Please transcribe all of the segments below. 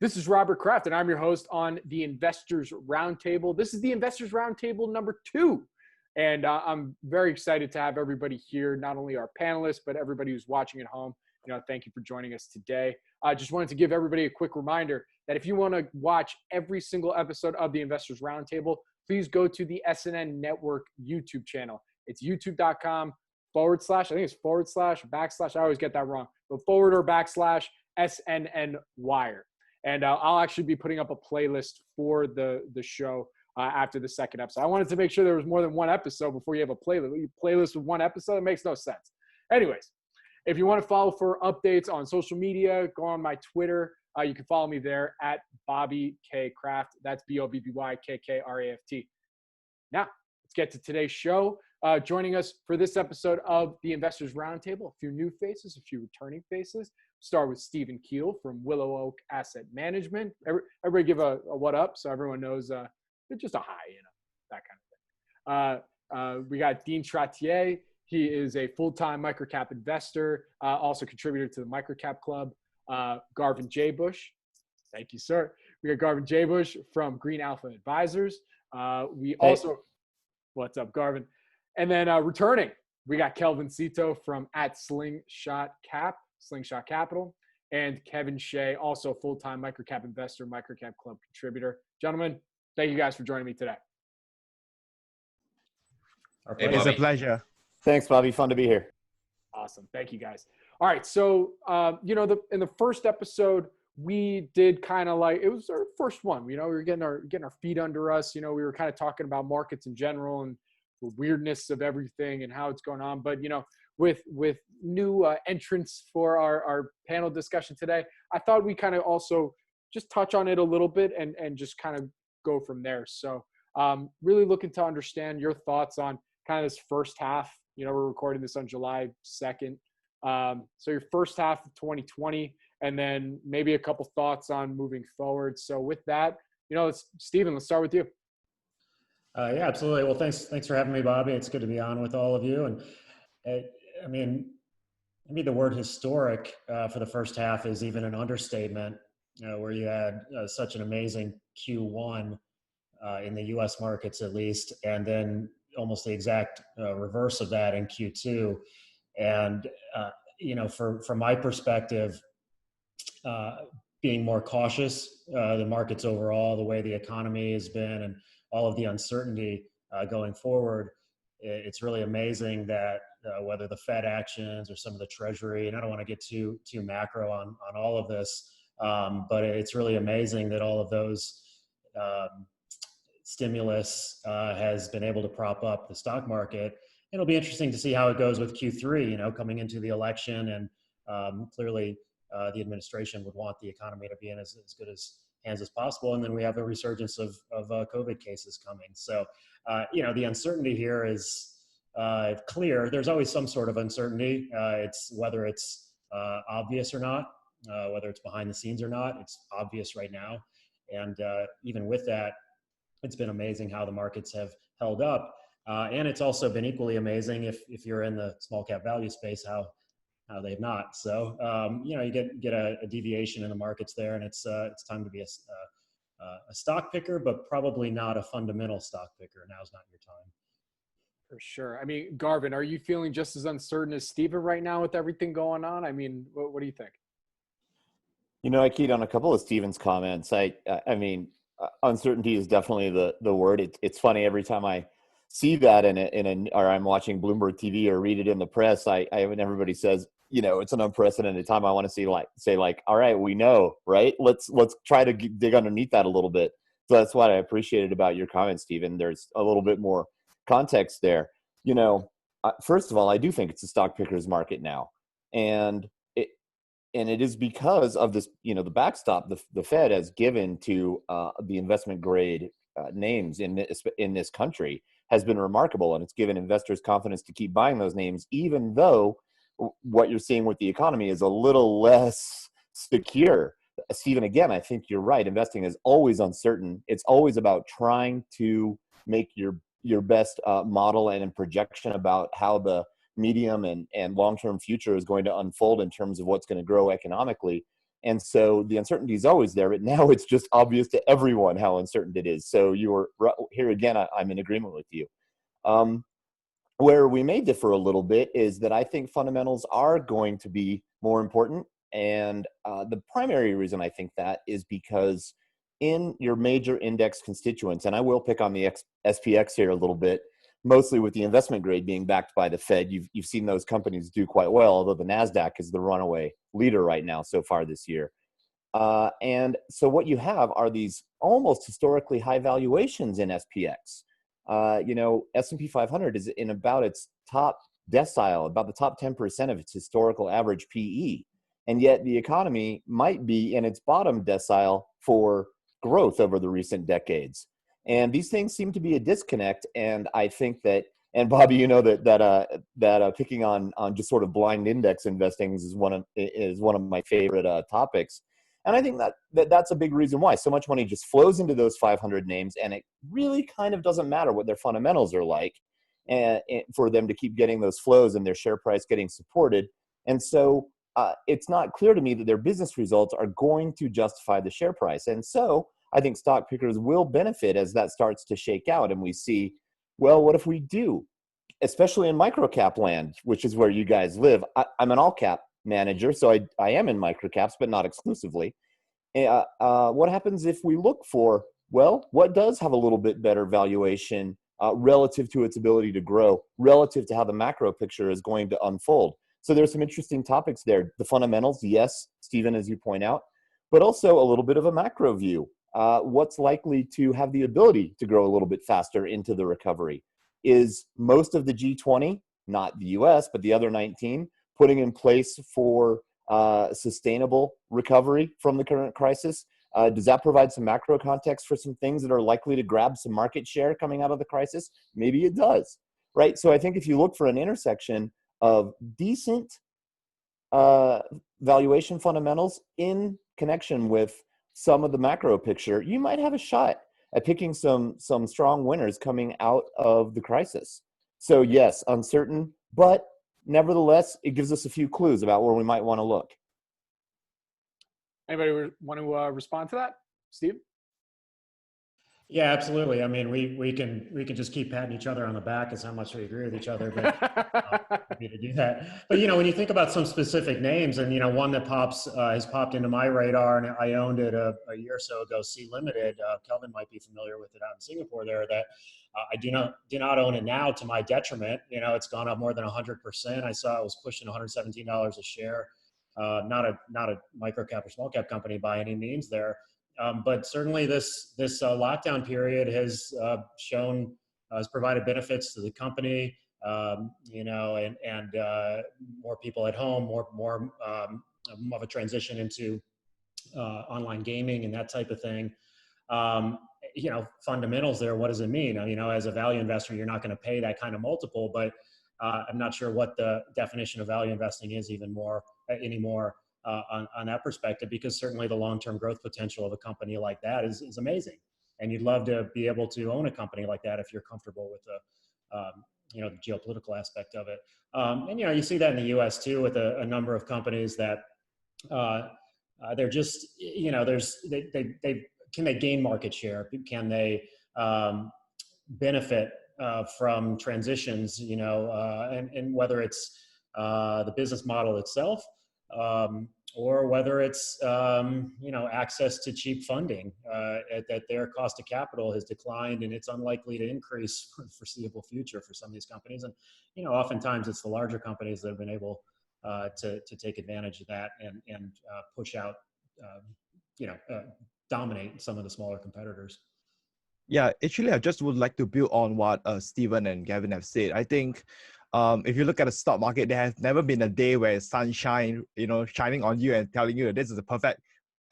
This is Robert Kraft, and I'm your host on the Investors Roundtable. This is the Investors Roundtable number 2, and I'm very excited to have everybody here, not only our panelists, but everybody who's watching at home. Thank you for joining us today. I just wanted to give everybody a quick reminder that if you want to watch every single episode of the Investors Roundtable, please go to the SNN Network YouTube channel. It's youtube.com/ I think it's / I always get that wrong, but / SNN Wire. And I'll actually be putting up a playlist for the show after the second episode. I wanted to make sure there was more than one episode before you have a playlist with one episode. It makes no sense. Anyways, if you want to follow for updates on social media, go on my Twitter. You can follow me there at Bobby K. Kraft. That's BOBBYKKRAFT. Now, let's get to today's show. Joining us for this episode of the Investors Roundtable, a few new faces, a few returning faces. Start with Stephen Kiel from Willow Oak Asset Management. Everybody give a what up so everyone knows just a hi, that kind of thing. We got Dean Trottier. He is a full-time MicroCap investor, also contributor to the MicroCapClub. Garvin Jabusch. Thank you, sir. We got Garvin Jabusch from Green Alpha Advisors. What's up, Garvin? And then returning, we got Kelvin Seetoh from Slingshot Capital, and Kevin Shea, also full-time MicroCap investor, MicroCapClub contributor. Gentlemen, thank you guys for joining me today. It is a pleasure. Thanks, Bobby. Fun to be here. Awesome. Thank you, guys. All right. So, in the first episode, we did kind of like, it was our first one. We were getting our feet under us. We were kind of talking about markets in general and the weirdness of everything and how it's going on. But, with new entrants for our panel discussion today, I thought we kind of also just touch on it a little bit and just kind of go from there. So really looking to understand your thoughts on kind of this first half. We're recording this on July 2nd. So your first half of 2020, and then maybe a couple thoughts on moving forward. So with that, Stephen, let's start with you. Yeah, absolutely. Well, thanks for having me, Bobby. It's good to be on with all of you. And maybe the word historic for the first half is even an understatement, where you had such an amazing Q1 in the U.S. markets, at least, and then almost the exact reverse of that in Q2. And, from my perspective, being more cautious, the markets overall, the way the economy has been and all of the uncertainty going forward, it's really amazing that whether the Fed actions or some of the Treasury, and I don't want to get too macro on all of this, but it's really amazing that all of those stimulus has been able to prop up the stock market. It'll be interesting to see how it goes with Q3, coming into the election, and clearly the administration would want the economy to be in as good hands as possible. And then we have a resurgence of COVID cases coming. So, the uncertainty here is clear. There's always some sort of uncertainty. It's whether it's obvious or not, whether it's behind the scenes or not. It's obvious right now. And even with that, it's been amazing how the markets have held up. And it's also been equally amazing if you're in the small cap value space, how they've not. So, you get a deviation in the markets there, and it's time to be a stock picker, but probably not a fundamental stock picker. Now's not your time. For sure. Garvin, are you feeling just as uncertain as Stephen right now with everything going on? What do you think? I keyed on a couple of Stephen's comments. Uncertainty is definitely the word. It's funny every time I see that or I'm watching Bloomberg TV or read it in the press. When everybody says, it's an unprecedented time, I want to say, all right, we know, right? Let's try to dig underneath that a little bit. So that's what I appreciated about your comments, Stephen. There's a little bit more context there. First of all, I do think it's a stock picker's market now, and it is because of this, the backstop the Fed has given to the investment grade names in this country has been remarkable, and it's given investors confidence to keep buying those names, even though what you're seeing with the economy is a little less secure. Stephen, again, I think you're right. Investing is always uncertain. It's always about trying to make your best model and projection about how the medium and long-term future is going to unfold in terms of what's going to grow economically. And so the uncertainty is always there, but now it's just obvious to everyone how uncertain it is. So here again, I'm in agreement with you. Where we may differ a little bit is that I think fundamentals are going to be more important. And the primary reason I think that is because in your major index constituents, and I will pick on the SPX here a little bit, mostly with the investment grade being backed by the Fed, you've seen those companies do quite well, although the NASDAQ is the runaway leader right now so far this year. And so what you have are these almost historically high valuations in SPX. S&P 500 is in about its top decile, about the top 10% of its historical average PE. And yet the economy might be in its bottom decile for growth over the recent decades. And these things seem to be a disconnect. And I think that, and Bobby, you know that picking on just sort of blind index investing is one of my favorite topics. And I think that's a big reason why so much money just flows into those 500 names, and it really kind of doesn't matter what their fundamentals are like, and for them to keep getting those flows and their share price getting supported. And so it's not clear to me that their business results are going to justify the share price. And so I think stock pickers will benefit as that starts to shake out, and we see, well, what if we do? Especially in microcap land, which is where you guys live. I'm an all cap manager, so I am in microcaps, but not exclusively. What happens if we look for, well, what does have a little bit better valuation relative to its ability to grow, relative to how the macro picture is going to unfold? So there's some interesting topics there. The fundamentals, yes, Stephen, as you point out, but also a little bit of a macro view. What's likely to have the ability to grow a little bit faster into the recovery? Is most of the G20, not the US, but the other 19, putting in place for sustainable recovery from the current crisis? Does that provide some macro context for some things that are likely to grab some market share coming out of the crisis? Maybe it does, right? So I think if you look for an intersection of decent valuation fundamentals in connection with some of the macro picture, you might have a shot at picking some strong winners coming out of the crisis. So yes, uncertain, but nevertheless, it gives us a few clues about where we might want to look. Anybody want to respond to that, Steve? Yeah, absolutely. I mean, we can just keep patting each other on the back as how much we agree with each other, but happy to do that. But when you think about some specific names, and one that has popped into my radar, and I owned it a year or so ago, C Limited. Kelvin might be familiar with it out in Singapore. There, that I do not own it now, to my detriment. It's gone up more than 100%. I saw it was pushing $117 a share. Not a micro-cap or small cap company by any means there. But certainly this lockdown period has provided benefits to the company, and more people at home, more of a transition into online gaming and that type of thing. Fundamentals there, what does it mean? As a value investor, you're not going to pay that kind of multiple, but I'm not sure what the definition of value investing is anymore. On that perspective, because certainly the long-term growth potential of a company like that is amazing, and you'd love to be able to own a company like that if you're comfortable with the geopolitical aspect of it. And you see that in the U.S. too, with a number of companies that they're just can they gain market share? Can they benefit from transitions? And whether it's the business model itself. Or whether it's access to cheap funding, that their cost of capital has declined and it's unlikely to increase for the foreseeable future for some of these companies. And oftentimes it's the larger companies that have been able to take advantage of that and push out, dominate some of the smaller competitors. Yeah, actually, I just would like to build on what Stephen and Gavin have said. I think if you look at the stock market, there has never been a day where sunshine, shining on you and telling you that this is the perfect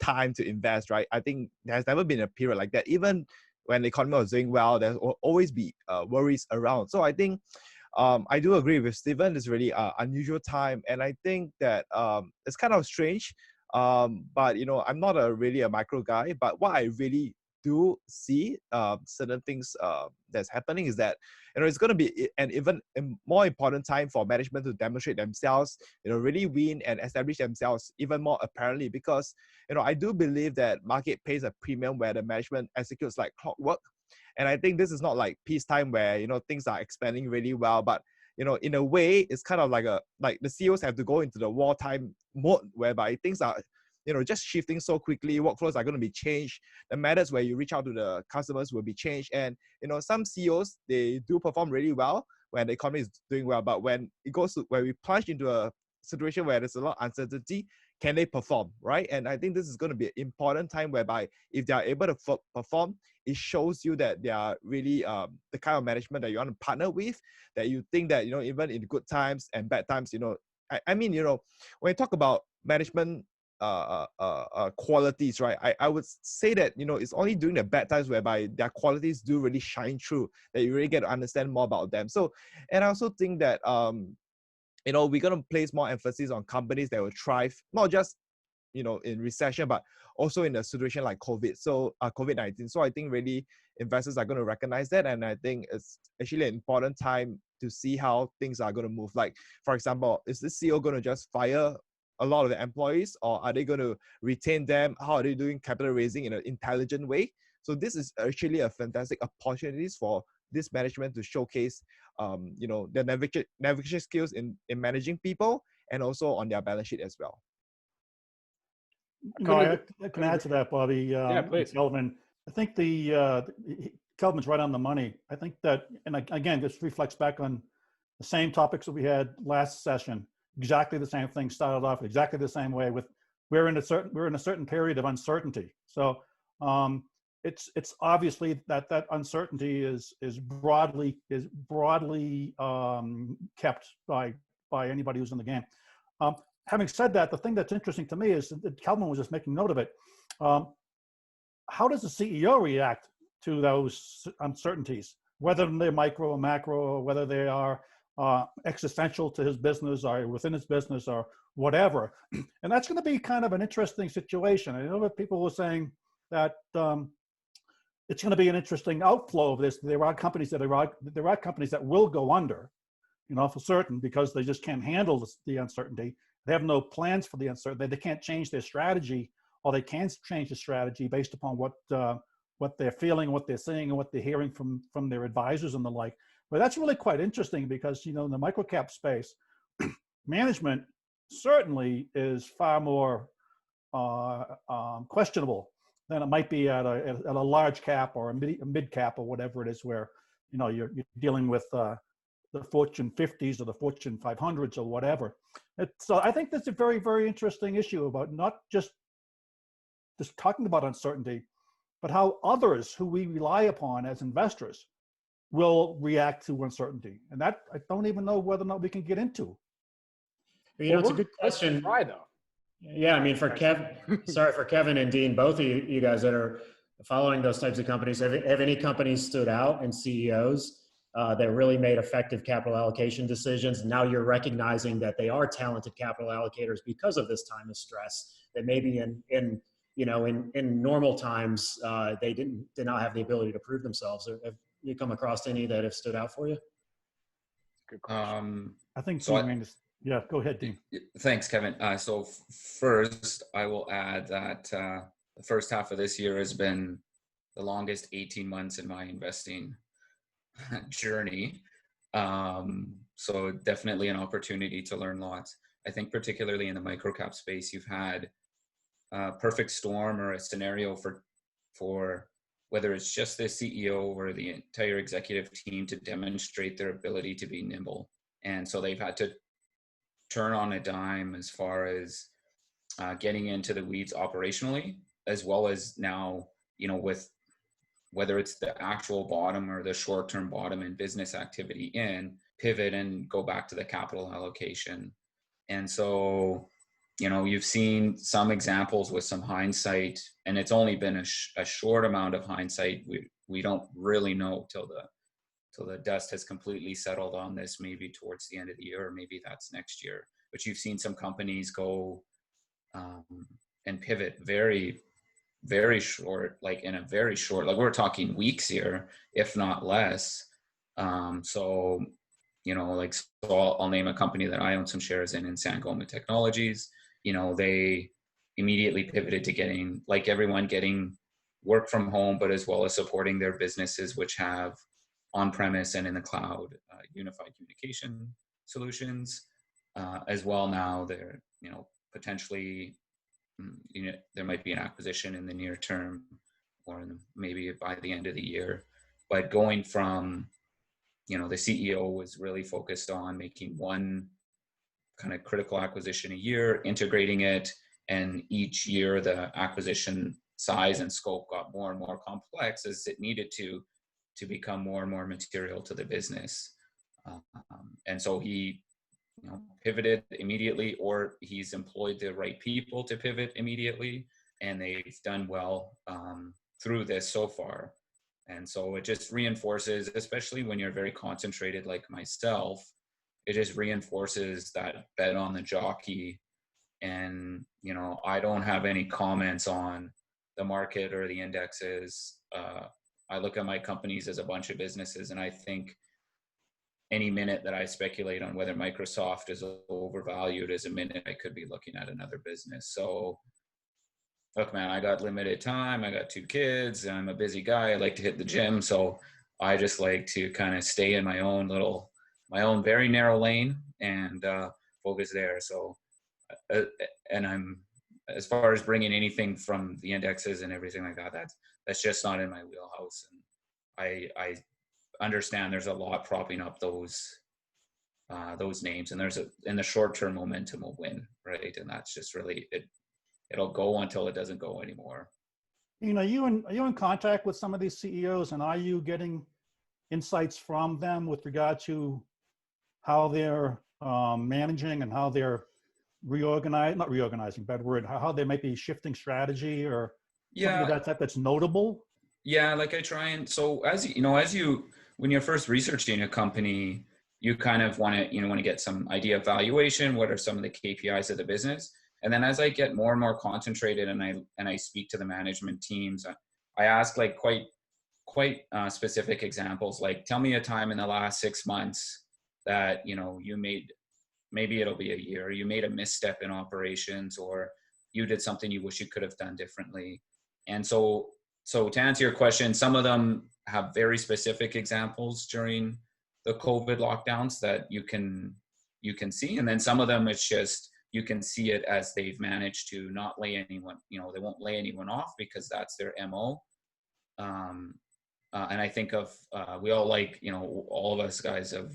time to invest, right? I think there's never been a period like that. Even when the economy was doing well, there will always be worries around. So I think I do agree with Stephen. It's really an unusual time, and I think that it's kind of strange. But I'm not really a micro guy. But what I really do see certain things that's happening is that, it's going to be an even more important time for management to demonstrate themselves, really win and establish themselves even more apparently, because, I do believe that market pays a premium where the management executes like clockwork. And I think this is not like peacetime where, things are expanding really well, but, in a way, it's kind of like the CEOs have to go into the wartime mode whereby things are, just shifting so quickly. Workflows are going to be changed. The methods where you reach out to the customers will be changed. And, some CEOs, they do perform really well when the economy is doing well. But when it goes to where we plunge into a situation where there's a lot of uncertainty, can they perform, right? And I think this is going to be an important time whereby if they are able to perform, it shows you that they are really the kind of management that you want to partner with, that you think that, even in good times and bad times, I mean, when you talk about management qualities, right? I would say that, it's only during the bad times whereby their qualities do really shine through, that you really get to understand more about them. So, and I also think that, we're going to place more emphasis on companies that will thrive, not just, in recession, but also in a situation like COVID-19. So I think really investors are going to recognize that. And I think it's actually an important time to see how things are going to move. Like, for example, is the CEO going to just fire a lot of the employees, or are they going to retain them? How are they doing capital raising in an intelligent way? So this is actually a fantastic opportunity for this management to showcase, their navigation skills in managing people, and also on their balance sheet as well. I can add to that, Bobby. Yeah, please. Kelvin, I think Kelvin's right on the money. I think that, and again, this reflects back on the same topics that we had last session. Exactly the same thing started off exactly the same way. With we're in a certain period of uncertainty. So it's obviously that uncertainty is broadly kept by anybody who's in the game. Having said that, the thing that's interesting to me is that Kelvin was just making note of it. How does the CEO react to those uncertainties, whether they're micro or macro, or whether they are existential to his business or within his business or whatever? And that's going to be kind of an interesting situation. I know that people were saying that it's going to be an interesting outflow of this. There are companies that will go under, for certain, because they just can't handle the uncertainty. They have no plans for the uncertainty. They can't change their strategy, or they can change the strategy based upon what they're feeling, what they're seeing, and what they're hearing from their advisors and the like. But that's really quite interesting because, in the microcap space, management certainly is far more questionable than it might be at a large cap or a mid cap or whatever it is, where, you're dealing with the Fortune 50s or the Fortune 500s or whatever. So I think that's a very, very interesting issue about not just talking about uncertainty, but how others who we rely upon as investors will react to uncertainty. And that I don't even know whether or not we can get into. It's a good question. Try though. Yeah, I mean, for Kevin and Dean, both of you guys that are following those types of companies, have any companies stood out and CEOs that really made effective capital allocation decisions? Now you're recognizing that they are talented capital allocators because of this time of stress, that maybe in normal times they did not have the ability to prove themselves. Have you come across any that have stood out for you? Good question. I think so. Yeah, go ahead, Dean. Thanks, Kevin. So first, I will add that the first half of this year has been the longest 18 months in my investing journey. So definitely an opportunity to learn lots. I think particularly in the microcap space, you've had a perfect storm or a scenario for whether it's just the CEO or the entire executive team to demonstrate their ability to be nimble. And so they've had to turn on a dime as far as getting into the weeds operationally, as well as now, with whether it's the actual bottom or the short-term bottom in business activity, pivot and go back to the capital allocation. And so, you've seen some examples with some hindsight, and it's only been a short amount of hindsight. We don't really know till the dust has completely settled on this, maybe towards the end of the year, or maybe that's next year. But you've seen some companies go and pivot very, very short, like in a very short, like we're talking weeks here, if not less. So, you know, like, so I'll name a company that I own some shares in Sangoma Technologies. You know, they immediately pivoted to getting, like everyone, getting work from home, but as well as supporting their businesses, which have on-premise and in the cloud unified communication solutions. As well, now they're, you know, potentially, you know, there might be an acquisition in the near term, or maybe by the end of the year. But going from, you know, the CEO was really focused on making one kind of critical acquisition a year, integrating it, and each year the acquisition size and scope got more and more complex as it needed to become more and more material to the business. And so he, you know, pivoted immediately, or he's employed the right people to pivot immediately, and they've done well through this so far. And so it just reinforces, especially when you're very concentrated like myself, it just reinforces that bet on the jockey. And, you know, I don't have any comments on the market or the indexes. I look at my companies as a bunch of businesses, and I think any minute that I speculate on whether Microsoft is overvalued is a minute I could be looking at another business. So look, man, I got limited time. I got 2 kids. I'm a busy guy. I like to hit the gym. So I just like to kind of stay in my own very narrow lane and focus there. So, and I'm, as far as bringing anything from the indexes and everything like that, that's just not in my wheelhouse. And I understand there's a lot propping up those names, and in the short term momentum will win, right? And that's just really it'll go until it doesn't go anymore. You know, are you in contact with some of these CEOs, and are you getting insights from them with regard to how they're managing and how they're not reorganizing, bad word, how they might be shifting strategy or something of that type that's notable? Yeah, like I try and, so as you, when you're first researching a company, you kind of want to get some idea of valuation. What are some of the KPIs of the business? And then as I get more and more concentrated and I speak to the management teams, I ask like quite specific examples. Like, tell me a time in the last 6 months that, you know, you made, maybe it'll be a year, you made a misstep in operations, or you did something you wish you could have done differently. And so to answer your question, some of them have very specific examples during the COVID lockdowns that you can see. And then some of them, it's just, you can see it as they've managed to not lay anyone, you know, they won't lay anyone off because that's their MO. And I think of, we all like, you know, all of us guys of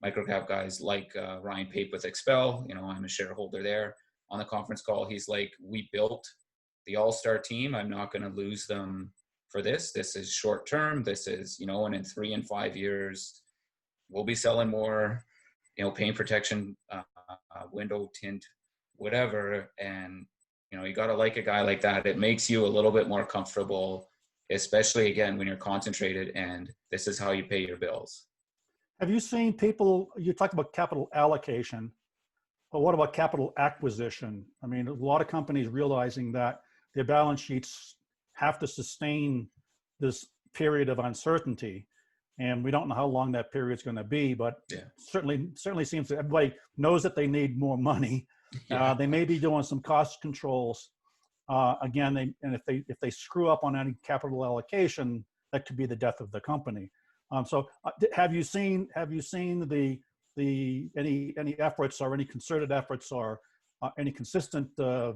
MicroCap guys like Ryan Pape with Expel. You know, I'm a shareholder there. On the conference call, he's like, we built the all-star team. I'm not going to lose them for this. This is short term. This is, you know, and in 3 and 5 years, we'll be selling more, you know, paint protection, window tint, whatever. And, you know, you got to like a guy like that. It makes you a little bit more comfortable, especially again, when you're concentrated and this is how you pay your bills. Have you seen people, you talked about capital allocation, but what about capital acquisition? I mean, a lot of companies realizing that their balance sheets have to sustain this period of uncertainty. And we don't know how long that period is going to be, but certainly seems that everybody knows that they need more money. Yeah. They may be doing some cost controls. Again, if they screw up on any capital allocation, that could be the death of the company. So have you seen any efforts or any concerted efforts or any consistent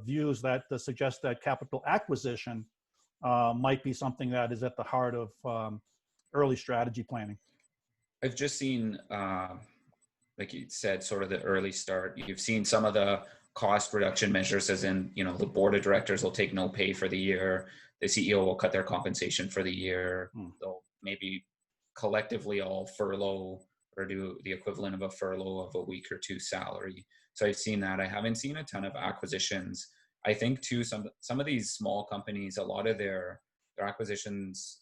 views that suggest that capital acquisition might be something that is at the heart of early strategy planning? I've just seen, like you said, sort of the early start. You've seen some of the cost reduction measures, as in, you know, the board of directors will take no pay for the year. The CEO will cut their compensation for the year. They'll maybe collectively all furlough or do the equivalent of a furlough of a week or 2 salary. So I've seen that. I haven't seen a ton of acquisitions. I think too, some of these small companies, a lot of their acquisitions,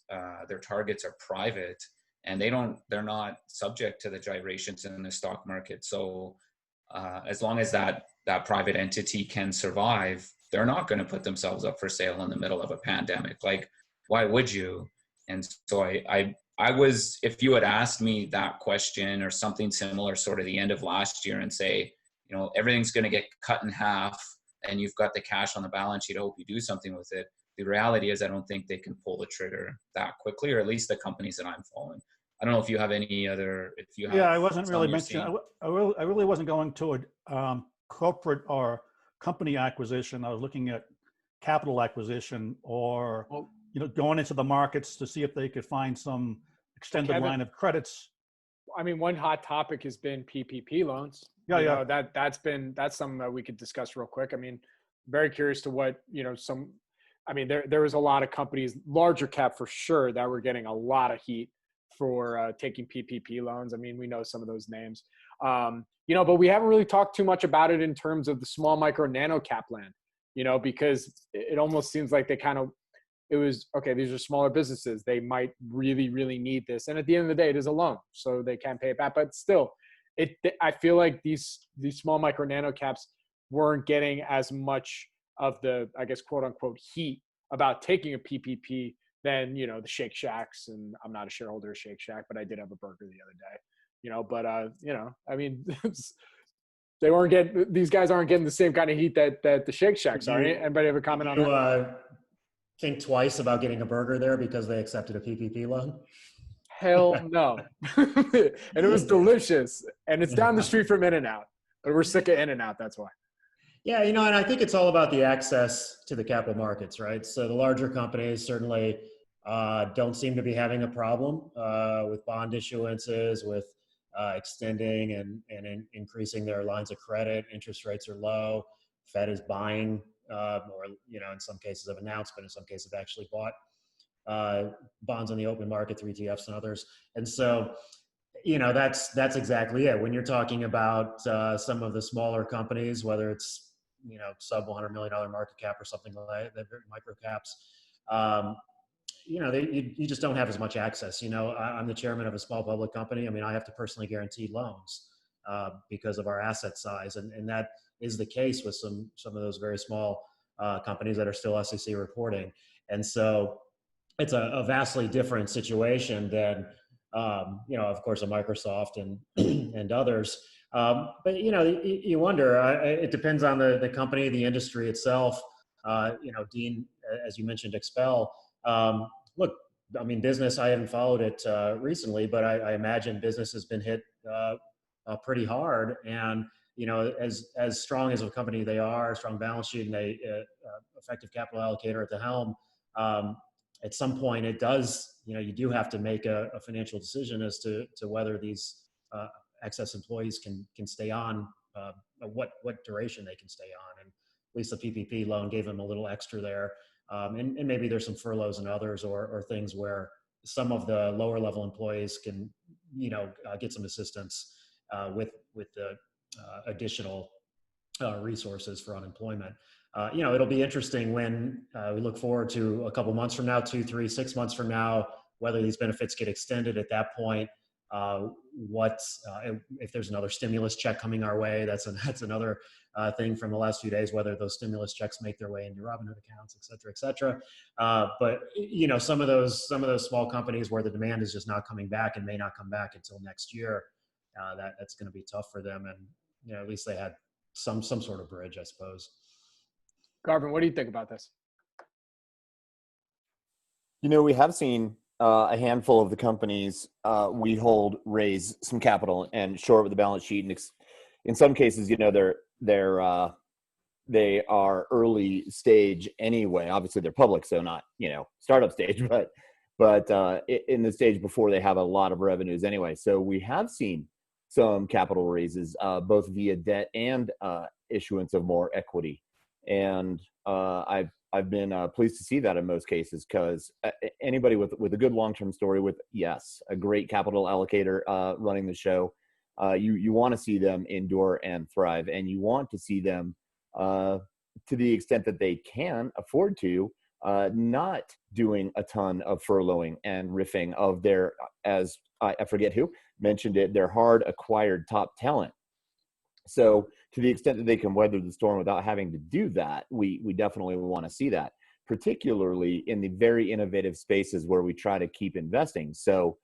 their targets are private, and they're not subject to the gyrations in the stock market. So as long as that private entity can survive, they're not going to put themselves up for sale in the middle of a pandemic. Like, why would you? And so I was, if you had asked me that question or something similar sort of the end of last year and say, you know, everything's going to get cut in half and you've got the cash on the balance sheet, I hope you do something with it. The reality is I don't think they can pull the trigger that quickly, or at least the companies that I'm following. I don't know if you have any other, if you have. Yeah, I wasn't really mentioning, I really wasn't going toward corporate or company acquisition. I was looking at capital acquisition or, you know, going into the markets to see if they could find some extended Kevin, line of credits. I mean, one hot topic has been PPP loans. Yeah, you yeah. know, that's something that we could discuss real quick. I mean, very curious to what, you know, I mean, there was a lot of companies, larger cap for sure, that were getting a lot of heat for taking PPP loans. I mean, we know some of those names, you know, but we haven't really talked too much about it in terms of the small, micro, nano cap land, you know, because it almost seems like it was, okay, these are smaller businesses. They might really, really need this. And at the end of the day, it is a loan, so they can't pay it back. But still, I feel like these small, micro, nano caps weren't getting as much of the, I guess, quote unquote, heat about taking a PPP than, you know, the Shake Shacks. And I'm not a shareholder of Shake Shack, but I did have a burger the other day, you know, but, you know, I mean, these guys aren't getting the same kind of heat that the Shake Shacks are. Anybody have a comment on that? Think twice about getting a burger there because they accepted a PPP loan? Hell no. And it was delicious. And it's down the street from In-N-Out, but we're sick of In-N-Out. That's why. Yeah, you know, and I think it's all about the access to the capital markets, right? So the larger companies certainly don't seem to be having a problem with bond issuances, with extending and increasing their lines of credit. Interest rates are low. Fed is buying, or, you know, in some cases have announced, but in some cases have actually bought bonds on the open market through ETFs and others. And so, you know, that's exactly it. When you're talking about some of the smaller companies, whether it's, you know, sub $100 million market cap or something like that, micro caps, you know, you just don't have as much access. You know, I'm the chairman of a small public company. I mean, I have to personally guarantee loans because of our asset size. And that is the case with some of those very small companies that are still SEC reporting. And so it's a vastly different situation than, you know, of course, a Microsoft and others. But, you know, you wonder, it depends on the company, the industry itself. You know, Dean, as you mentioned, Expel. Look, I mean, business, I haven't followed it recently, but I imagine business has been hit pretty hard. And, you know, as strong as a company they are, strong balance sheet, and they effective capital allocator at the helm, at some point it does, you know, you do have to make a financial decision as to whether these excess employees can stay on, what duration they can stay on. And at least the PPP loan gave them a little extra there. And maybe there's some furloughs and others or things where some of the lower level employees can, you know, get some assistance with the additional resources for unemployment. You know, it'll be interesting when we look forward to a couple months from now, 2, 3, 6 months from now, whether these benefits get extended at that point. If there's another stimulus check coming our way, that's another thing from the last few days, whether those stimulus checks make their way into Robinhood accounts, et cetera, et cetera. But, you know, some of those small companies where the demand is just not coming back and may not come back until next year, that's going to be tough for them. And, you know, at least they had some sort of bridge, I suppose. Garvin, what do you think about this? You know, we have seen a handful of the companies we hold raise some capital and shore up with the balance sheet, and in some cases, you know, they are early stage anyway. Obviously, they're public, so not, you know, startup stage, but in the stage before they have a lot of revenues anyway. So we have seen some capital raises, both via debt and issuance of more equity, and I've been pleased to see that in most cases, because anybody with a good long-term story, with a great capital allocator running the show, you want to see them endure and thrive, and you want to see them to the extent that they can afford to, not doing a ton of furloughing and riffing of their, as I forget who mentioned it, their hard acquired top talent. So to the extent that they can weather the storm without having to do that, we definitely want to see that, particularly in the very innovative spaces where we try to keep investing. So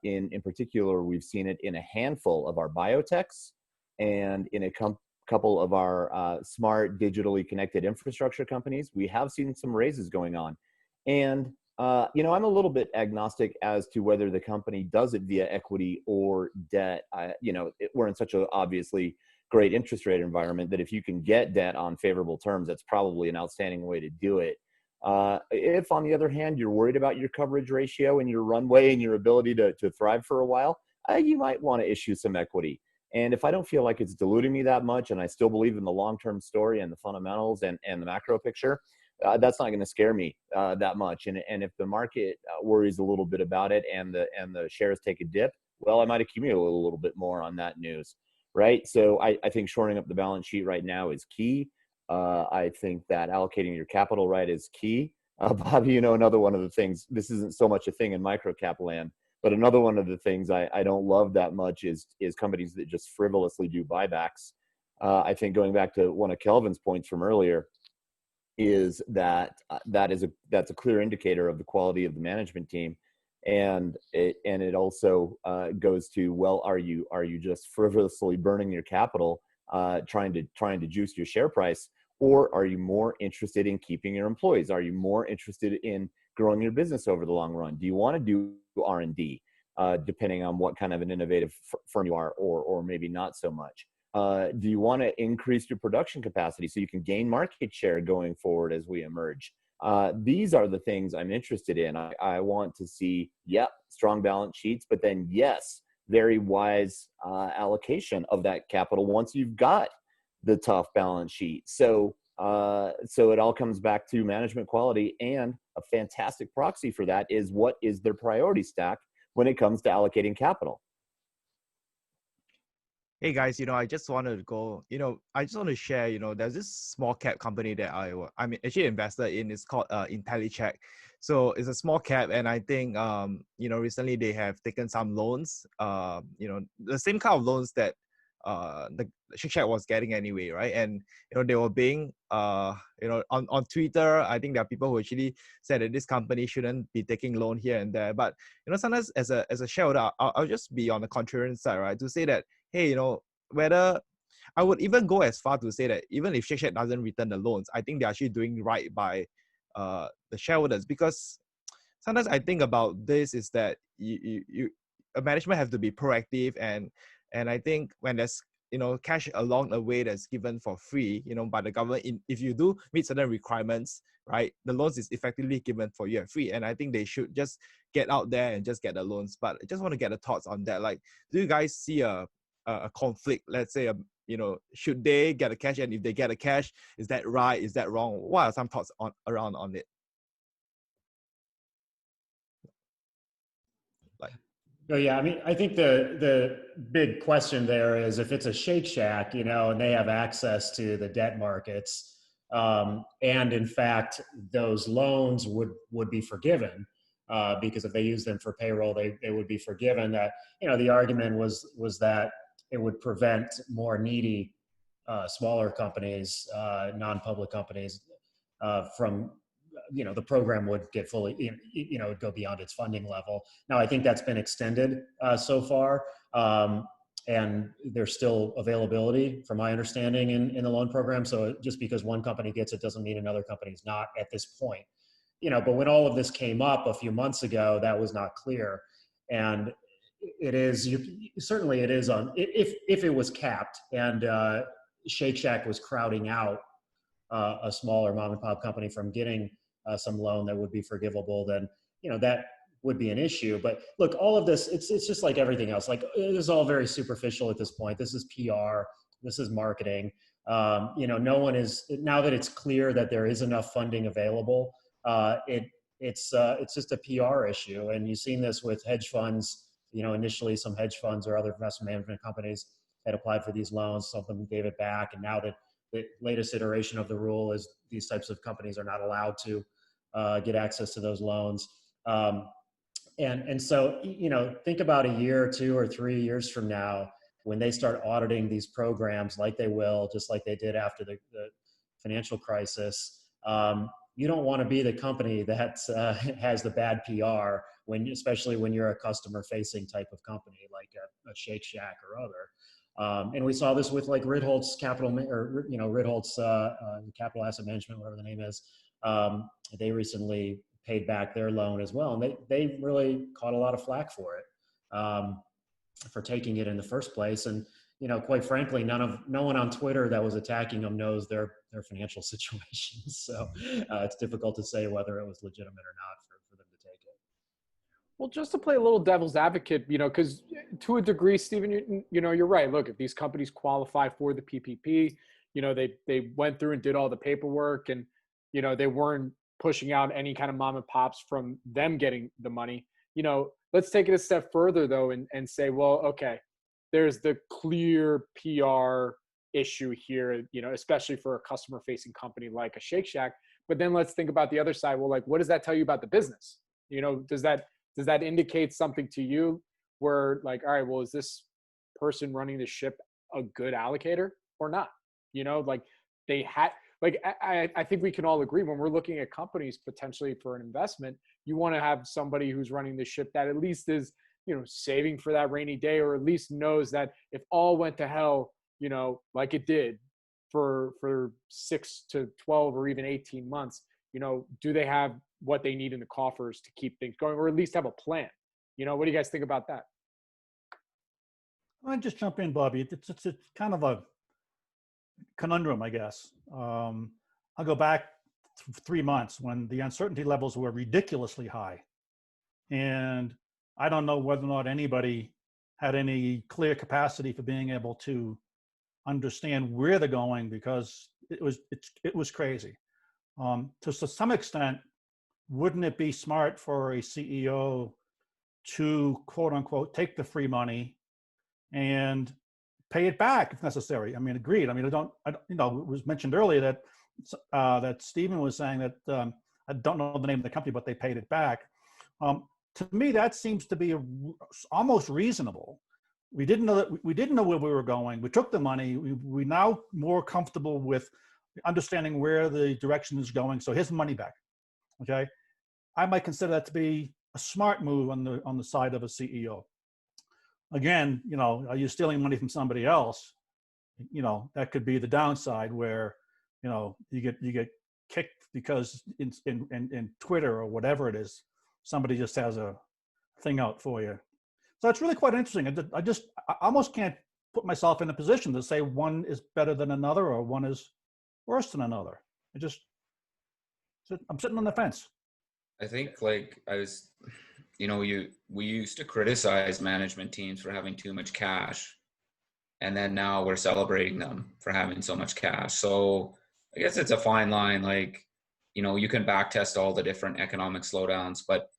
in particular, we've seen it in a handful of our biotechs and in a couple of our smart digitally connected infrastructure companies. We have seen some raises going on. And I'm a little bit agnostic as to whether the company does it via equity or debt. We're in such a obviously great interest rate environment that if you can get debt on favorable terms, that's probably an outstanding way to do it. If, on the other hand, you're worried about your coverage ratio and your runway and your ability to thrive for a while, you might want to issue some equity. And if I don't feel like it's diluting me that much and I still believe in the long-term story and the fundamentals and the macro picture, that's not going to scare me that much. And if the market worries a little bit about it and the shares take a dip, well, I might accumulate a little bit more on that news, right? So I think shoring up the balance sheet right now is key. I think that allocating your capital right is key. Bobby, another one of the things, this isn't so much a thing in microcap land, but another one of the things I don't love that much is companies that just frivolously do buybacks. I think going back to one of Kelvin's points from earlier, is that's a clear indicator of the quality of the management team, and it also goes to, well, are you just frivolously burning your capital, trying to juice your share price, or are you more interested in keeping your employees? Are you more interested in growing your business over the long run? Do you want to do R&D, depending on what kind of an innovative firm you are, or maybe not so much? Do you want to increase your production capacity so you can gain market share going forward as we emerge? These are the things I'm interested in. I want to see, strong balance sheets, but then yes, very wise allocation of that capital once you've got the tough balance sheet. So it all comes back to management quality, and a fantastic proxy for that is what is their priority stack when it comes to allocating capital. Hey guys, I just wanted to I just want to share, there's this small cap company that I'm actually invested in. It's called IntelliCheck. So it's a small cap, and I think, recently they have taken some loans, the same kind of loans that the Shea was getting anyway, right? And, they were being, on Twitter, I think there are people who actually said that this company shouldn't be taking loan here and there. But, sometimes as a shareholder, I'll just be on the contrarian side, right? To say that, hey, whether I would even go as far to say that even if Shea doesn't return the loans, I think they're actually doing right by the shareholders. Because sometimes I think about this is that a management have to be proactive, and I think when there's cash along the way that's given for free, by the government, if you do meet certain requirements, right, the loans is effectively given for you free. And I think they should just get out there and just get the loans. But I just want to get the thoughts on that. Like, do you guys see a conflict? Let's say, should they get the cash? And if they get the cash, is that right? Is that wrong? What are some thoughts around on it? Oh, yeah. I mean, I think the big question there is if it's a Shake Shack, and they have access to the debt markets, and in fact, those loans would be forgiven, because if they use them for payroll, they would be forgiven. That, the argument was that it would prevent more needy, smaller companies, non-public companies, from, the program would get fully, it'd go beyond its funding level. Now, I think that's been extended so far. And there's still availability, from my understanding, in the loan program. So just because one company gets it doesn't mean another company's not at this point. But when all of this came up a few months ago, that was not clear. And it is, certainly it is on, if it was capped and Shake Shack was crowding out a smaller mom and pop company from getting some loan that would be forgivable, then, that would be an issue. But look, all of this, it's just like everything else. Like, it is all very superficial at this point. This is PR. This is marketing. No one is, now that it's clear that there is enough funding available, it's just a PR issue. And you've seen this with hedge funds. Initially some hedge funds or other investment management companies had applied for these loans. Some of them gave it back. And now that the latest iteration of the rule is these types of companies are not allowed to get access to those loans. And so, think about a year or 2 or 3 years from now, when they start auditing these programs like they will, just like they did after the financial crisis, you don't want to be the company that has the bad PR, especially when you're a customer-facing type of company like a Shake Shack or other. And we saw this with like Ritholtz Ritholtz Capital Asset Management, whatever the name is. They recently paid back their loan as well, and they really caught a lot of flack for it, for taking it in the first place. And quite frankly, no one on Twitter that was attacking them knows their financial situation. So it's difficult to say whether it was legitimate or not for them to take it. Well, just to play a little devil's advocate, because to a degree, Stephen, you're right. Look, if these companies qualify for the PPP, they went through and did all the paperwork, and they weren't pushing out any kind of mom and pops from them getting the money. Let's take it a step further though, and say, well, okay, there's the clear PR issue here, especially for a customer facing company like a Shake Shack. But then let's think about the other side. Well, like, what does that tell you about the business? Does that indicate something to you where like, all right, well, is this person running the ship a good allocator or not? Like they had, like, I think we can all agree when we're looking at companies potentially for an investment, you want to have somebody who's running the ship that at least is, saving for that rainy day, or at least knows that if all went to hell, like it did for 6 to 12 or even 18 months, do they have what they need in the coffers to keep things going, or at least have a plan? What do you guys think about that? I'll just jump in, Bobby. It's kind of a conundrum, I guess. I'll go back 3 months when the uncertainty levels were ridiculously high. And I don't know whether or not anybody had any clear capacity for being able to understand where they're going, because it was crazy. To some extent, wouldn't it be smart for a CEO to, quote unquote, take the free money and pay it back if necessary? I mean, agreed. I mean, it was mentioned earlier that Stephen was saying that I don't know the name of the company, but they paid it back. To me, that seems to be almost reasonable. We didn't know where we were going. We took the money. We now more comfortable with understanding where the direction is going. So here's the money back. Okay, I might consider that to be a smart move on the side of a CEO. Again, are you stealing money from somebody else? That could be the downside, where you get kicked because in Twitter or whatever it is, somebody just has a thing out for you. So it's really quite interesting. I almost can't put myself in a position to say one is better than another or one is worse than another. I'm sitting on the fence. I think like we used to criticize management teams for having too much cash, and then now we're celebrating them for having so much cash. So I guess it's a fine line. Like, you can back test all the different economic slowdowns, but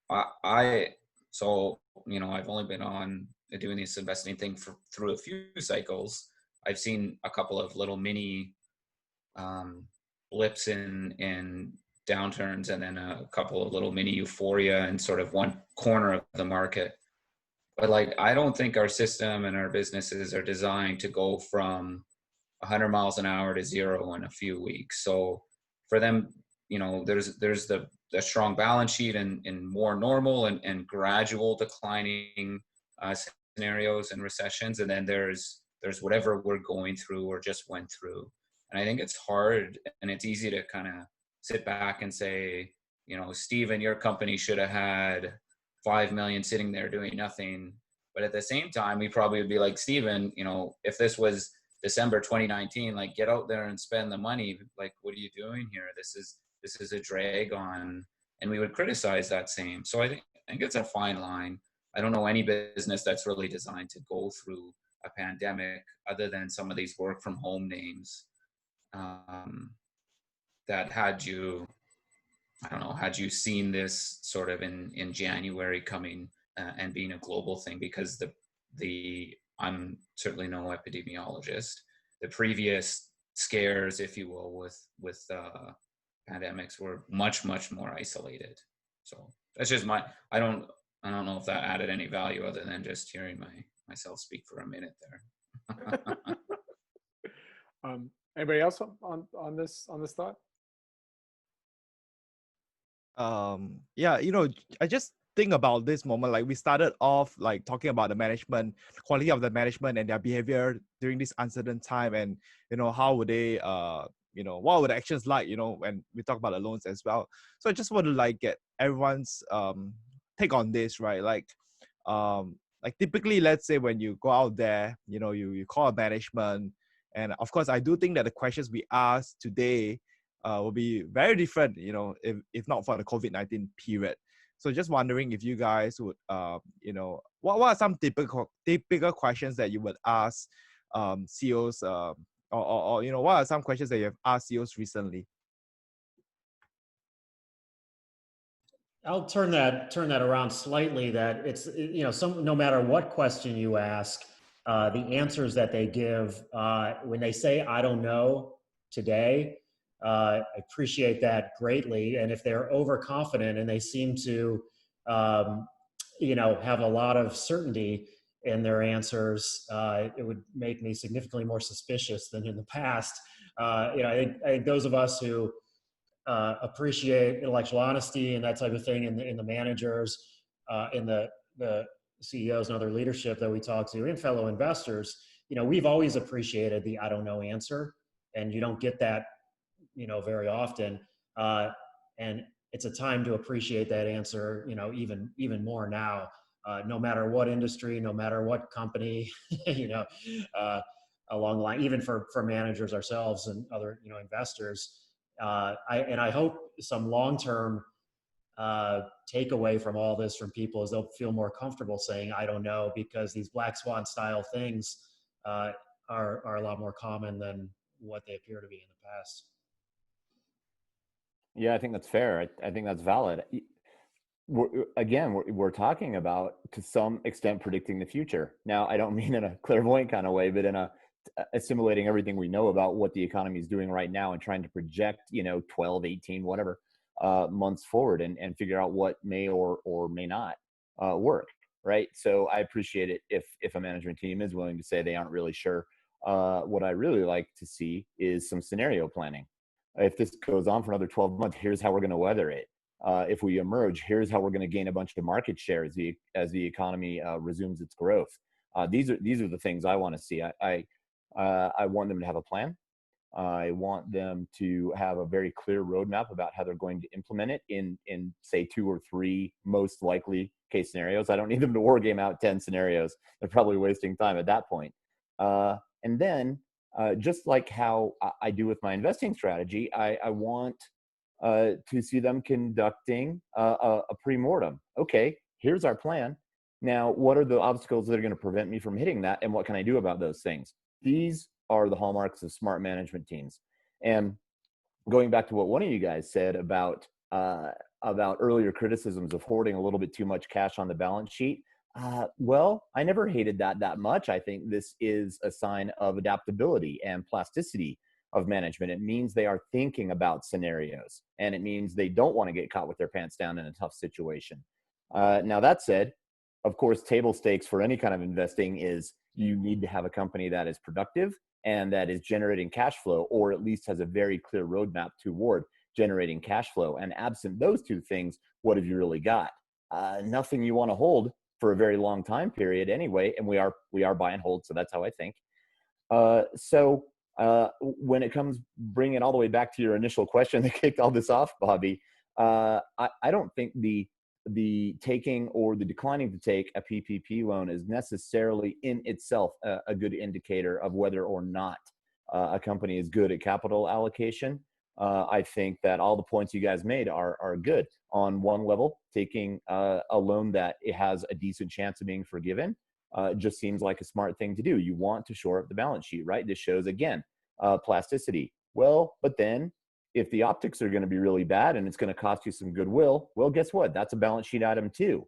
I've only been on doing this investing thing through a few cycles. I've seen a couple of little mini blips in downturns, and then a couple of little mini euphoria in sort of one corner of the market. But like, I don't think our system and our businesses are designed to go from 100 miles an hour to zero in a few weeks. So for them, there's the strong balance sheet and more normal and gradual declining scenarios and recessions. And then there's whatever we're going through or just went through. And I think it's hard, and it's easy to kind of sit back and say, Stephen, your company should have had 5 million sitting there doing nothing. But at the same time, we probably would be like, Stephen, if this was December 2019, like, get out there and spend the money. Like, what are you doing here? This is a drag on, and we would criticize that same. So I think it's a fine line. I don't know any business that's really designed to go through a pandemic other than some of these work from home names that had you seen this sort of in January coming and being a global thing, because I'm certainly no epidemiologist. The previous scares, if you will, with pandemics were much more isolated. So that's just I don't know if that added any value other than just hearing myself speak for a minute there. Anybody else on this thought? Yeah, I just think about this moment, like we started off like talking about the management, quality of the management and their behavior during this uncertain time, and how would they what were the actions like, when we talk about the loans as well. So I just want to like get everyone's take on this, right? Like typically, let's say when you go out there, you call a management, and of course I do think that the questions we ask today will be very different, if not for the COVID-19 period. So just wondering if you guys would, what are some typical questions that you would ask CEOs, or what are some questions that you have asked CEOs recently? I'll turn that around slightly. That it's no matter what question you ask, the answers that they give when they say "I don't know" today, I appreciate that greatly. And if they're overconfident and they seem to, have a lot of certainty in their answers, it would make me significantly more suspicious than in the past. I think those of us who appreciate intellectual honesty and that type of thing in the managers, in the CEOs and other leadership that we talk to, and fellow investors, we've always appreciated the "I don't know" answer, and you don't get that, very often. And it's a time to appreciate that answer, even more now, no matter what industry, no matter what company, along the line, even for managers ourselves and other, investors. I hope some long-term takeaway from all this from people is they'll feel more comfortable saying "I don't know," because these black swan style things are a lot more common than what they appear to be in the past. Yeah, I think that's fair. I think that's valid. We're talking about, to some extent, predicting the future. Now, I don't mean in a clairvoyant kind of way, but in assimilating everything we know about what the economy is doing right now and trying to project, 12, 18, whatever, months forward and figure out what may or may not work, right? So I appreciate it if a management team is willing to say they aren't really sure. What I really like to see is some scenario planning. If this goes on for another 12 months, here's how we're going to weather it. If we emerge, here's how we're going to gain a bunch of market share as the economy resumes its growth. These are the things I want to see. I want them to have a plan. I want them to have a very clear roadmap about how they're going to implement it in say 2 or 3 most likely case scenarios. I don't need them to war game out 10 scenarios. They're probably wasting time at that point. And then just like how I do with my investing strategy, I want to see them conducting a pre-mortem. Okay, here's our plan. Now, what are the obstacles that are going to prevent me from hitting that, and what can I do about those things? These are the hallmarks of smart management teams. And going back to what one of you guys said about earlier criticisms of hoarding a little bit too much cash on the balance sheet, well, I never hated that much. I think this is a sign of adaptability and plasticity of management. It means they are thinking about scenarios, and it means they don't want to get caught with their pants down in a tough situation. Now, that said, of course, table stakes for any kind of investing is you need to have a company that is productive and that is generating cash flow, or at least has a very clear roadmap toward generating cash flow. And absent those two things, what have you really got? Nothing you want to hold for a very long time period anyway. And we are buy and hold. So that's how I think. When it comes, bring it all the way back to your initial question that kicked all this off, Bobby, I don't think the taking or the declining to take a PPP loan is necessarily in itself a good indicator of whether or not a company is good at capital allocation. I think that all the points you guys made are good. On one level, taking a loan that it has a decent chance of being forgiven just seems like a smart thing to do. You want to shore up the balance sheet, right? This shows, again, plasticity. Well, but then if the optics are going to be really bad and it's going to cost you some goodwill, well, guess what? That's a balance sheet item too.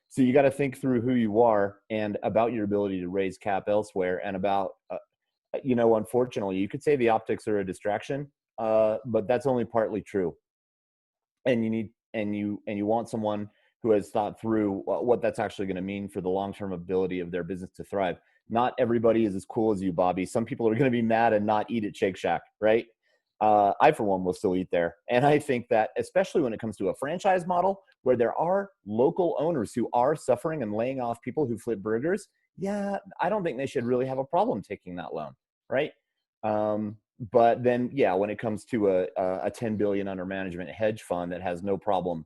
So you got to think through who you are and about your ability to raise cap elsewhere, and about, unfortunately, you could say the optics are a distraction, but that's only partly true. And you want someone who has thought through what that's actually going to mean for the long-term ability of their business to thrive. Not everybody is as cool as you, Bobby. Some people are going to be mad and not eat at Shake Shack, right? I, for one, will still eat there. And I think that especially when it comes to a franchise model where there are local owners who are suffering and laying off people who flip burgers, yeah, I don't think they should really have a problem taking that loan, right? But then, yeah, when it comes to a 10 billion under management hedge fund that has no problem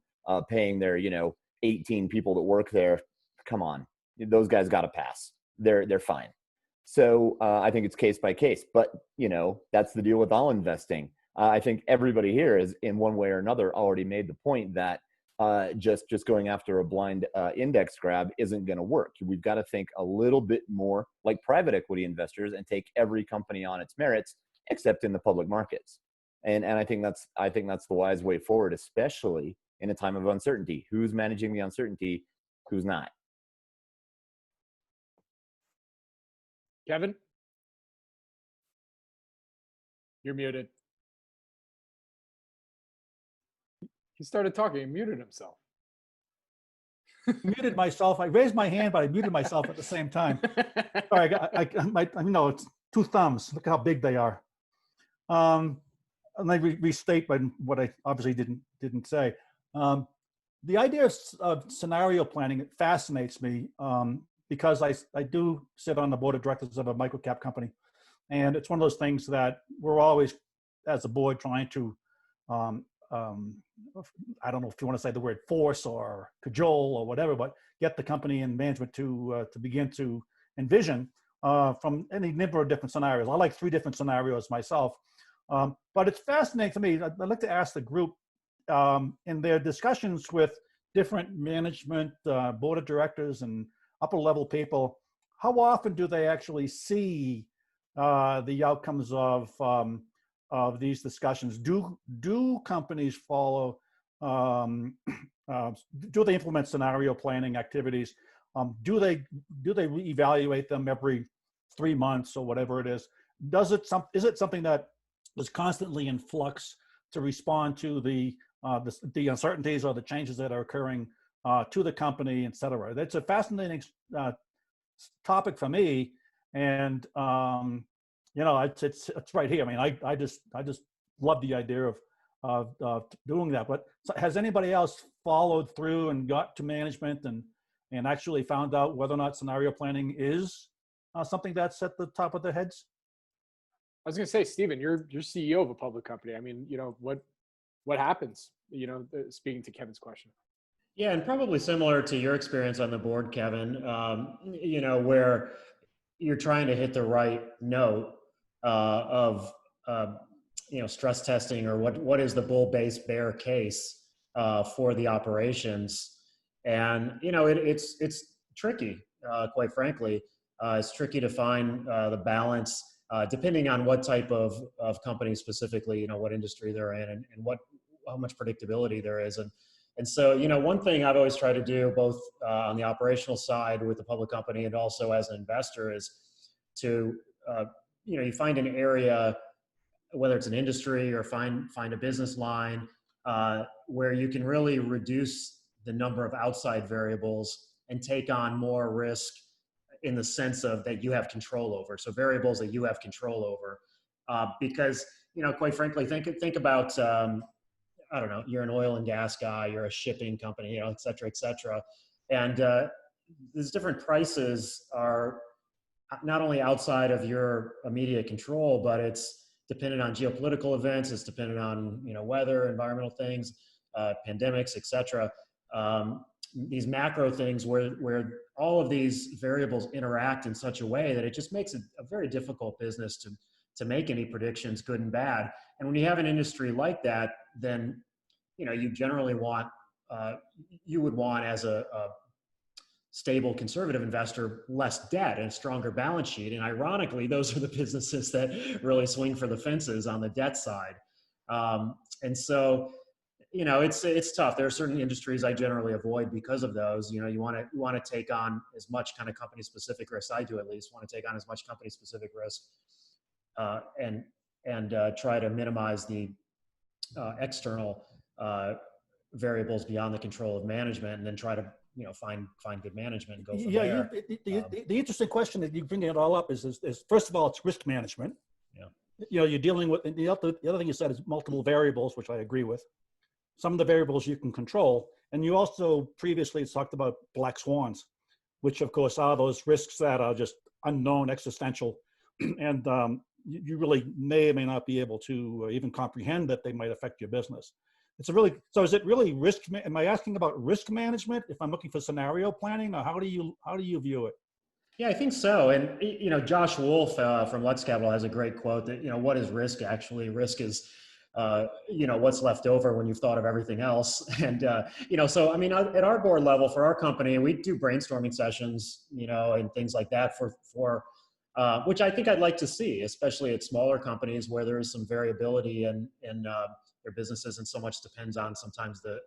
paying their, 18 people that work there, come on, those guys got to pass. They're fine. So I think it's case by case, but that's the deal with all investing. I think everybody here is in one way or another already made the point that just going after a blind index grab isn't going to work. We've got to think a little bit more like private equity investors and take every company on its merits, except in the public markets. And I think that's the wise way forward, especially in a time of uncertainty. Who's managing the uncertainty? Who's not? Kevin, you're muted. He started talking and muted himself. Muted myself. I raised my hand, but I muted myself at the same time. Sorry, it's two thumbs. Look how big they are. And I restate what I obviously didn't say. The idea of scenario planning fascinates me because I do sit on the board of directors of a microcap company, and it's one of those things that we're always, as a board, trying to I don't know if you want to say the word force or cajole or whatever, but get the company and management to begin to envision from any number of different scenarios. I like 3 different scenarios myself, but it's fascinating to me. I'd like to ask the group in their discussions with different management, board of directors, and upper level people, how often do they actually see the outcomes of these discussions? Do companies follow? Do they implement scenario planning activities? Do they reevaluate them every 3 months or whatever it is? Is it something that is constantly in flux to respond to the uncertainties or the changes that are occurring to the company, et cetera? That's a fascinating topic for me, and it's right here. I mean, I just love the idea of doing that. But has anybody else followed through and got to management and actually found out whether or not scenario planning is something that's at the top of their heads? I was going to say, Stephen, you're CEO of a public company. I mean, what happens? Speaking to Kevin's question. Yeah, and probably similar to your experience on the board, Kevin. Where you're trying to hit the right note of stress testing, or what is the bull base bear case for the operations. And it's tricky, quite frankly. It's tricky to find the balance depending on what type of company specifically, what industry they're in, and how much predictability there is. And so, one thing I've always tried to do, both on the operational side with the public company and also as an investor, is to, you find an area, whether it's an industry or find a business line where you can really reduce the number of outside variables and take on more risk in the sense of that you have control over. So variables that you have control over, because, quite frankly, think about, I don't know, you're an oil and gas guy, you're a shipping company, et cetera, et cetera. And these different prices are not only outside of your immediate control, but it's dependent on geopolitical events, it's dependent on, weather, environmental things, pandemics, et cetera. These macro things where all of these variables interact in such a way that it just makes it a very difficult business to make any predictions, good and bad. And when you have an industry like that, then, you generally want, you would want, as a stable conservative investor, less debt and a stronger balance sheet. And ironically, those are the businesses that really swing for the fences on the debt side. And so, it's tough. There are certain industries I generally avoid because of those. You want to take on as much kind of company specific risk. I do, at least want to take on as much company specific risk, and try to minimize the external variables beyond the control of management, and then try to find good management and go from Yeah, there. the interesting question that you bring it all up is first of all, it's risk management. Yeah. You're dealing with the other thing you said is multiple variables, which I agree with. Some of the variables you can control, and you also previously talked about black swans, which of course are those risks that are just unknown, existential, and you really may or may not be able to even comprehend that they might affect your business. So is it really risk? Am I asking about risk management if I'm looking for scenario planning, or how do you view it? Yeah, I think so. And Josh Wolf from Lux Capital has a great quote that what is risk actually? Risk is what's left over when you've thought of everything else. And so I mean, at our board level for our company, we do brainstorming sessions, and things like that for which I think I'd like to see, especially at smaller companies where there is some variability in their businesses, and so much depends on sometimes the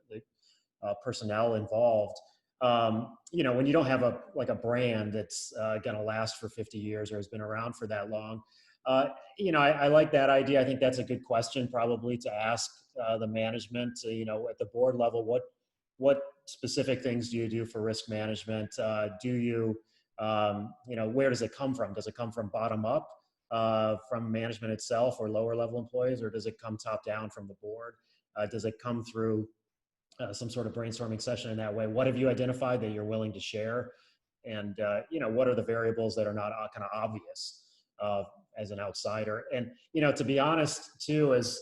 personnel involved. When you don't have a brand that's going to last for 50 years or has been around for that long, I like that idea. I think that's a good question probably to ask the management, at the board level, what specific things do you do for risk management? Do you, where does it come from? Does it come from bottom up? From management itself or lower level employees, or does it come top down from the board? Does it come through some sort of brainstorming session in that way? What have you identified that you're willing to share? And, what are the variables that are not kind of obvious as an outsider? And, to be honest too, as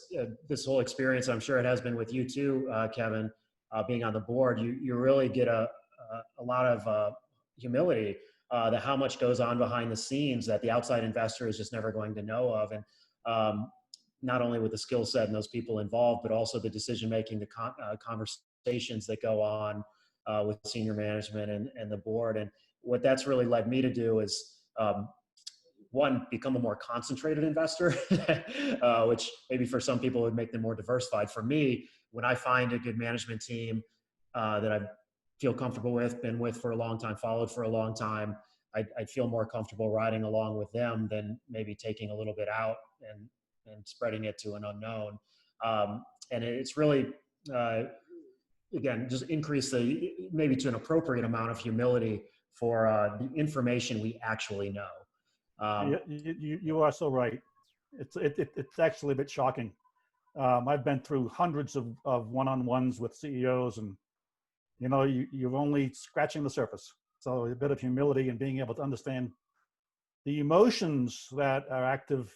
this whole experience, I'm sure it has been with you too, Kevin, being on the board, you really get a lot of humility that how much goes on behind the scenes that the outside investor is just never going to know of. And not only with the skill set and those people involved, but also the decision-making, the conversations that go on with senior management and the board. And what that's really led me to do is, one, become a more concentrated investor, which maybe for some people would make them more diversified. For me, when I find a good management team that I feel comfortable with, been with for a long time, followed for a long time, I'd feel more comfortable riding along with them than maybe taking a little bit out and spreading it to an unknown. And it's really, again, just increase maybe to an appropriate amount of humility for the information we actually know. You are so right. It's actually a bit shocking. I've been through hundreds of one-on-ones with CEOs, and you're only scratching the surface. So a bit of humility and being able to understand the emotions that are active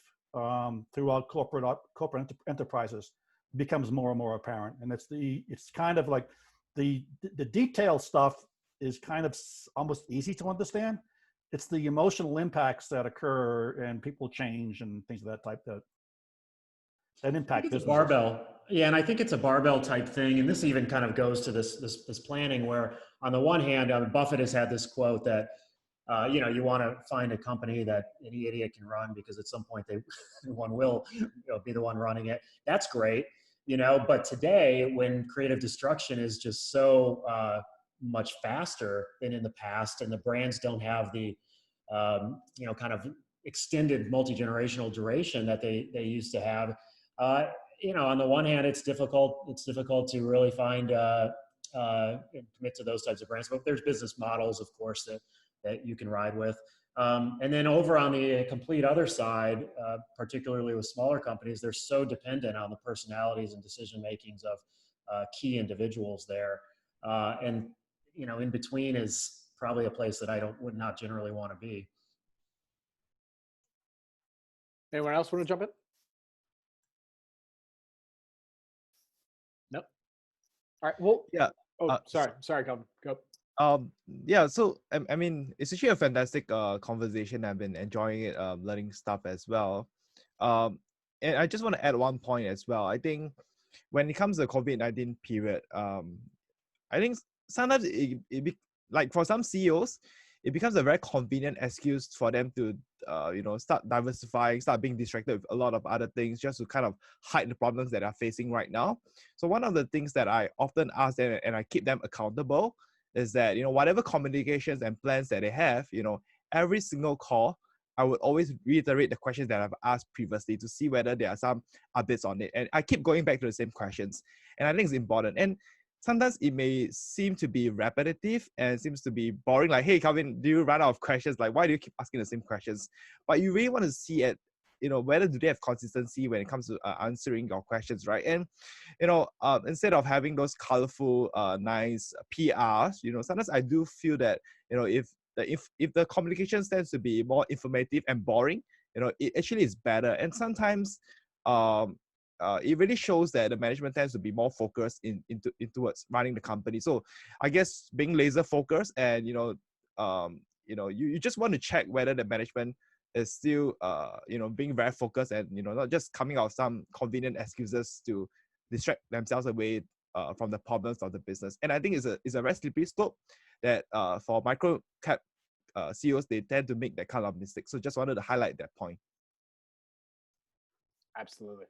throughout corporate enterprises becomes more and more apparent. And it's kind of like the detailed stuff is kind of almost easy to understand. It's the emotional impacts that occur and people change and things of that type that impact businesses. Barbell. Yeah, and I think it's a barbell type thing. And this even kind of goes to this planning where, on the one hand, Buffett has had this quote that, you want to find a company that any idiot can run because at some point one will be the one running it. That's great, but today when creative destruction is just so much faster than in the past, and the brands don't have the, kind of extended multi-generational duration that they used to have, on the one hand, it's difficult to really find and commit to those types of brands, but there's business models, of course, that you can ride with. And then over on the complete other side, particularly with smaller companies, they're so dependent on the personalities and decision makings of key individuals there. And in between is probably a place that would not generally want to be. Anyone else want to jump in? Nope. All right. Well, Yeah. Oh, sorry, Kelvin. Go. Yeah, so I mean, it's actually a fantastic conversation. I've been enjoying it, learning stuff as well. And I just want to add one point as well. I think when it comes to the COVID-19 period, I think sometimes like for some CEOs, it becomes a very convenient excuse for them to start diversifying, start being distracted with a lot of other things just to kind of hide the problems that they're facing right now. So one of the things that I often ask them, and I keep them accountable, is that, whatever communications and plans that they have, every single call, I would always reiterate the questions that I've asked previously to see whether there are some updates on it. And I keep going back to the same questions. And I think it's important. And sometimes it may seem to be repetitive and seems to be boring. Like, hey, Kelvin, do you run out of questions? Like, why do you keep asking the same questions? But you really want to see it, whether do they have consistency when it comes to answering your questions, right? And, instead of having those colorful, nice PRs, sometimes I do feel that, if the communication tends to be more informative and boring, it actually is better. And sometimes, it really shows that the management tends to be more focused towards running the company. So I guess being laser focused and you just want to check whether the management is still being very focused and not just coming out with some convenient excuses to distract themselves away from the problems of the business. And I think it's a very slippery slope that for MicroCap CEOs, they tend to make that kind of mistake. So just wanted to highlight that point. Absolutely.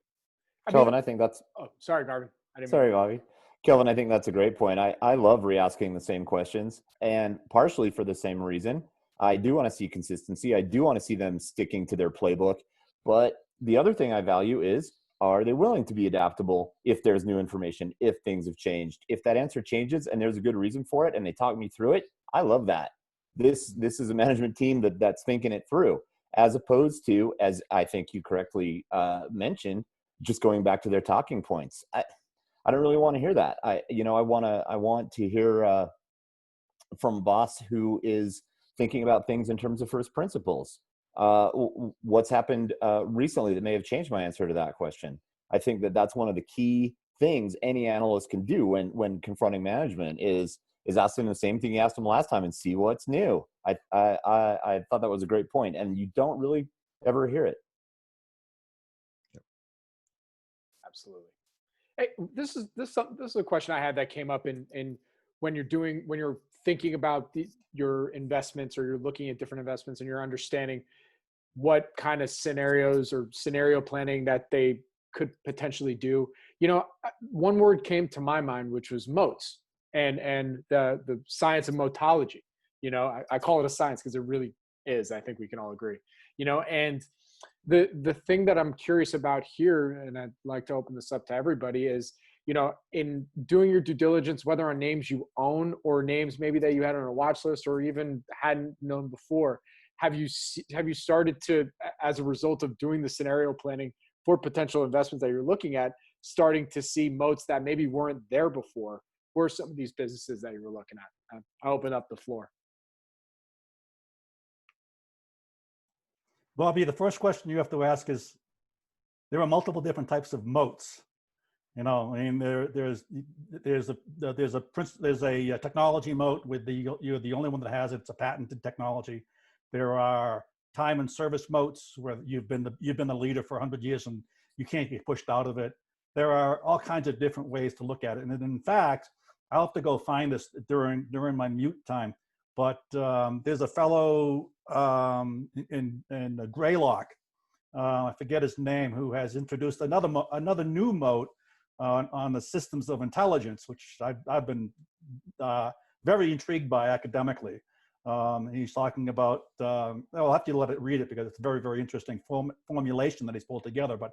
Kelvin, I think that's... Oh, sorry, Garvin. Sorry, Bobby. Kelvin, I think that's a great point. I love re-asking the same questions, and partially for the same reason. I do want to see consistency. I do want to see them sticking to their playbook. But the other thing I value is, are they willing to be adaptable if there's new information, if things have changed? If that answer changes and there's a good reason for it and they talk me through it, I love that. This is a management team that's thinking it through, as opposed to, as I think you correctly mentioned, just going back to their talking points. I don't really want to hear that. I want to hear from a boss who is thinking about things in terms of first principles. What's happened recently that may have changed my answer to that question? I think that's one of the key things any analyst can do when confronting management is ask them the same thing you asked them last time and see what's new. I thought that was a great point, and you don't really ever hear it. Absolutely. Hey, this is a question I had that came up in when you're thinking about your investments, or you're looking at different investments and you're understanding what kind of scenarios or scenario planning that they could potentially do. One word came to my mind, which was moats and the science of motology. I call it a science because it really is. I think we can all agree. And the thing that I'm curious about here, and I'd like to open this up to everybody, is, in doing your due diligence, whether on names you own or names maybe that you had on a watch list or even hadn't known before, have you started to, as a result of doing the scenario planning for potential investments that you're looking at, starting to see moats that maybe weren't there before, or some of these businesses that you were looking at? I'll open up the floor. Bobby, the first question you have to ask is, there are multiple different types of moats. There's a technology moat with you're the only one that has it. It's a patented technology. There are time and service moats where you've been the leader for 100 years and you can't get pushed out of it. There are all kinds of different ways to look at it. And in fact, I'll have to go find this during my mute time. But there's a fellow in Greylock, I forget his name, who has introduced another new moat on the systems of intelligence, which I've been very intrigued by academically. He's talking about, I'll have to read it because it's a very, very interesting formulation that he's pulled together. But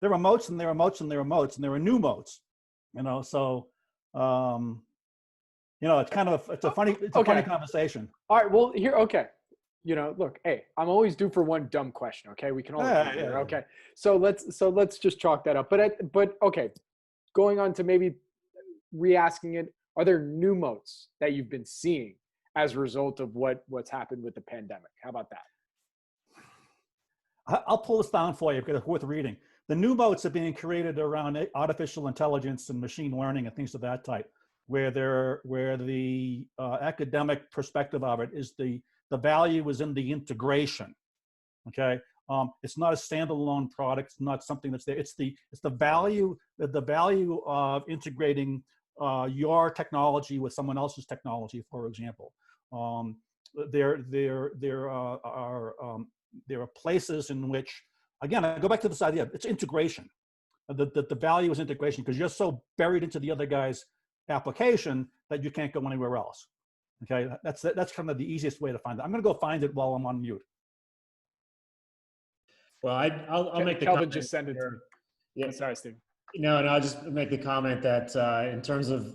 there are moats and there are moats and there are moats and there are new moats, so it's kind of a funny conversation. All right, well, here, okay. Look, hey, I'm always due for one dumb question. Okay, we can all agree here. Okay, so let's just chalk that up. But okay, going on to maybe re-asking it, are there new moats that you've been seeing as a result of what's happened with the pandemic? How about that? I'll pull this down for you because it's worth reading. The new moats are being created around artificial intelligence and machine learning and things of that type, where the academic perspective of it is the value is in the integration. Okay, it's not a standalone product. It's not something that's there. It's the value of integrating your technology with someone else's technology. For example, there are places in which, again, I go back to this idea. It's integration. The value is integration because you're so buried into the other guy's application that you can't go anywhere else. Okay, that's kind of the easiest way to find it. I'm going to go find it while I'm on mute. Well, I'll make the Kelvin comment just sent it to me. Yeah. Sorry, Steve. No, I'll just make the comment that in terms of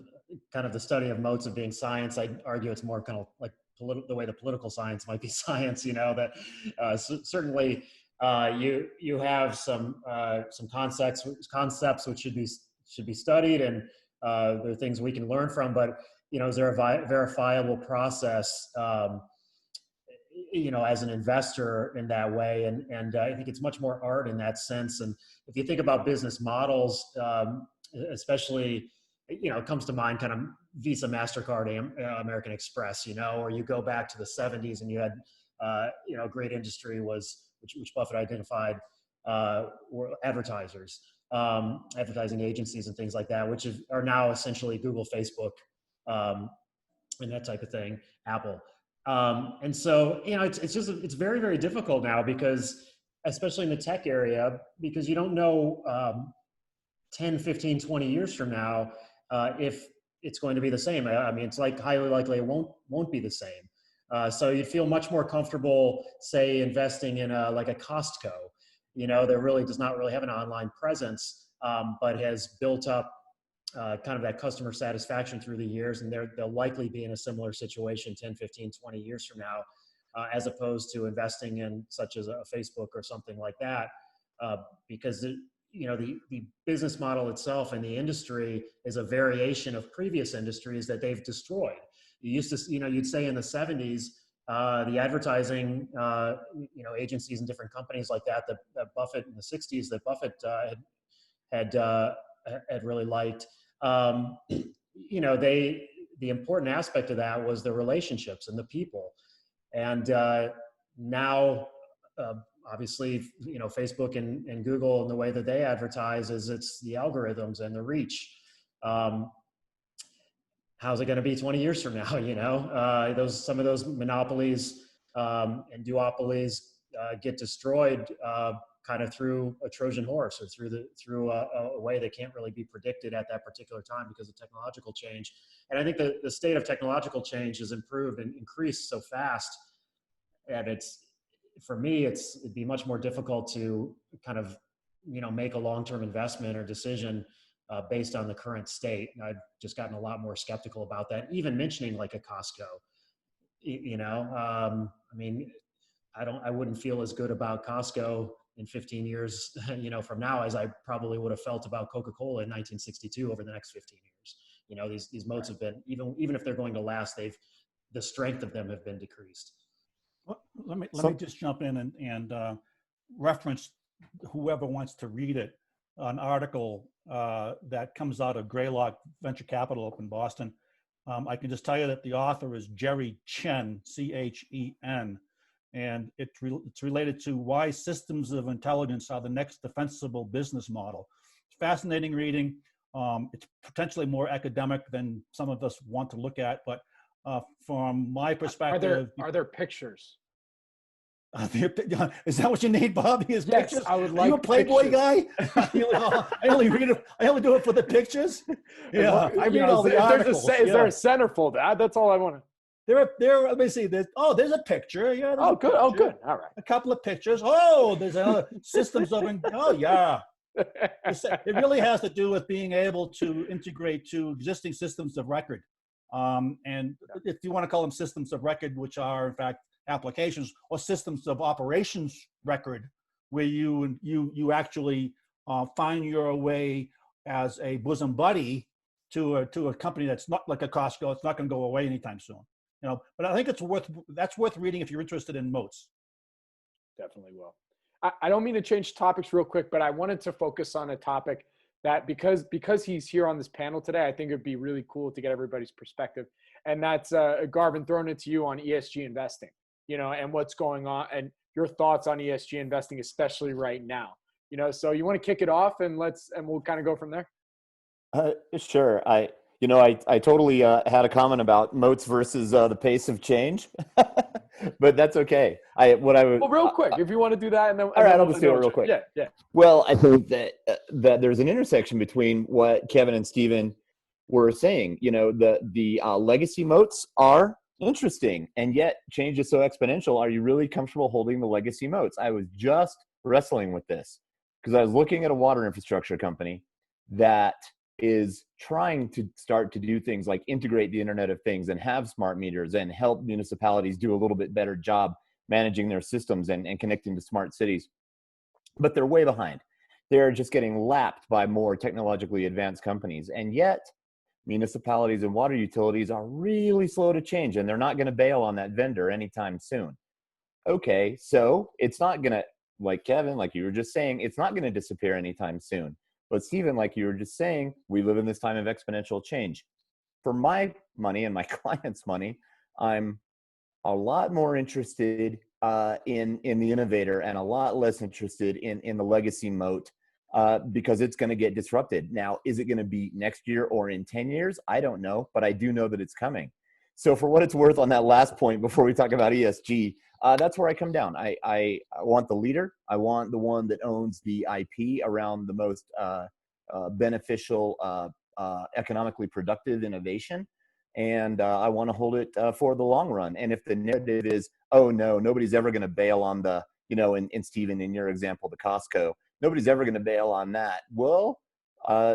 kind of the study of moats of being science, I'd argue it's more kind of like the way the political science might be science. That certainly you have some concepts which should be studied, and there are things we can learn from. But is there a verifiable process? As an investor in that way. And I think it's much more art in that sense. And if you think about business models, especially, it comes to mind kind of Visa, MasterCard, American Express, or you go back to the 70s and you had, a great industry which Buffett identified, were advertisers, advertising agencies and things like that, which are now essentially Google, Facebook, and that type of thing, Apple. And so, it's very, very difficult now because, especially in the tech area, because you don't know 10, 15, 20 years from now if it's going to be the same. I mean, it's like highly likely it won't be the same. So you'd feel much more comfortable, say, investing in like a Costco, that really does not really have an online presence, but has built up kind of that customer satisfaction through the years, and they'll likely be in a similar situation 10, 15, 20 years from now, as opposed to investing in such as a Facebook or something like that, because the business model itself and the industry is a variation of previous industries that they've destroyed. You used to, you'd say in the 70s, the advertising, agencies and different companies like that Buffett in the 60s that Buffett had really liked. The important aspect of that was the relationships and the people. And now, obviously, Facebook and Google and the way that they advertise is it's the algorithms and the reach. How's it going to be 20 years from now? Some of those monopolies and duopolies get destroyed kind of through a Trojan horse or through a way that can't really be predicted at that particular time because of technological change. And I think the state of technological change has improved and increased so fast, and for me, it'd be much more difficult to kind of, make a long-term investment or decision based on the current state. And I've just gotten a lot more skeptical about that, even mentioning like a Costco, I mean, I wouldn't feel as good about Costco in 15 years, from now, as I probably would have felt about Coca-Cola in 1962 over the next 15 years. These moats have been, even if they're going to last, the strength of them have been decreased. Well, let me just jump in and reference whoever wants to read it, an article that comes out of Greylock Venture Capital up in Boston. I can just tell you that the author is Jerry Chen, Chen, and it's related to why systems of intelligence are the next defensible business model. It's fascinating reading. It's potentially more academic than some of us want to look at, but from my perspective, are there pictures? Is that what you need, Bob? Yes, pictures? I would like. Are you a Playboy guy? I only read it. I only do it for the pictures. Yeah, I read all the articles. Is there a centerfold? That's all I want to. There. Let me see. There's a picture. Yeah. Oh, good. Oh, good. All right. A couple of pictures. Oh, there's systems of. Oh, yeah. It really has to do with being able to integrate to existing systems of record. And if you want to call them systems of record, which are in fact applications, or systems of operations record, where you actually find your way as a bosom buddy to a company that's not like a Costco. It's not going to go away anytime soon. But I think that's worth reading if you're interested in moats. Definitely will. I don't mean to change topics real quick, but I wanted to focus on a topic that because he's here on this panel today, I think it'd be really cool to get everybody's perspective. And that's Garvin, throwing it to you on ESG investing, and what's going on and your thoughts on ESG investing, especially right now. So you want to kick it off and we'll kind of go from there. Sure. I totally had a comment about moats versus the pace of change, but that's okay. Well, real quick, if you want to do that, and then all right, I'll just do it real quick. Yeah. Well, I think that there's an intersection between what Kevin and Steven were saying. The legacy moats are interesting, and yet change is so exponential. Are you really comfortable holding the legacy moats? I was just wrestling with this because I was looking at a water infrastructure company that is trying to start to do things like integrate the Internet of Things and have smart meters and help municipalities do a little bit better job managing their systems and connecting to smart cities. But they're way behind. They're just getting lapped by more technologically advanced companies. And yet, municipalities and water utilities are really slow to change, and they're not going to bail on that vendor anytime soon. Okay, so it's not going to, like Kevin, like you were just saying, it's not going to disappear anytime soon. But Stephen, like you were just saying, we live in this time of exponential change. For my money and my clients' money, I'm a lot more interested in the innovator and a lot less interested in the legacy moat because it's going to get disrupted. Now, is it going to be next year or in 10 years? I don't know, but I do know that it's coming. So for what it's worth on that last point, before we talk about ESG, that's where I come down. I want the leader. I want the one that owns the IP around the most beneficial, economically productive innovation. And I want to hold it for the long run. And if the narrative is, oh no, nobody's ever going to bail on the, you know, in Stephen, in your example, the Costco, nobody's ever going to bail on that. Well,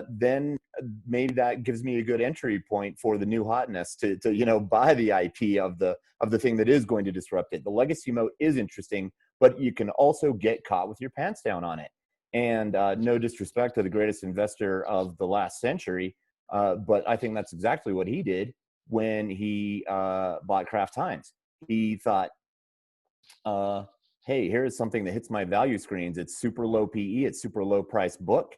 then maybe that gives me a good entry point for the new hotness to you know, buy the IP of the thing that is going to disrupt it. The legacy moat is interesting, but you can also get caught with your pants down on it. And no disrespect to the greatest investor of the last century, but I think that's exactly what he did when he bought Kraft Heinz. He thought, hey, here's something that hits my value screens. It's super low PE, it's super low price book.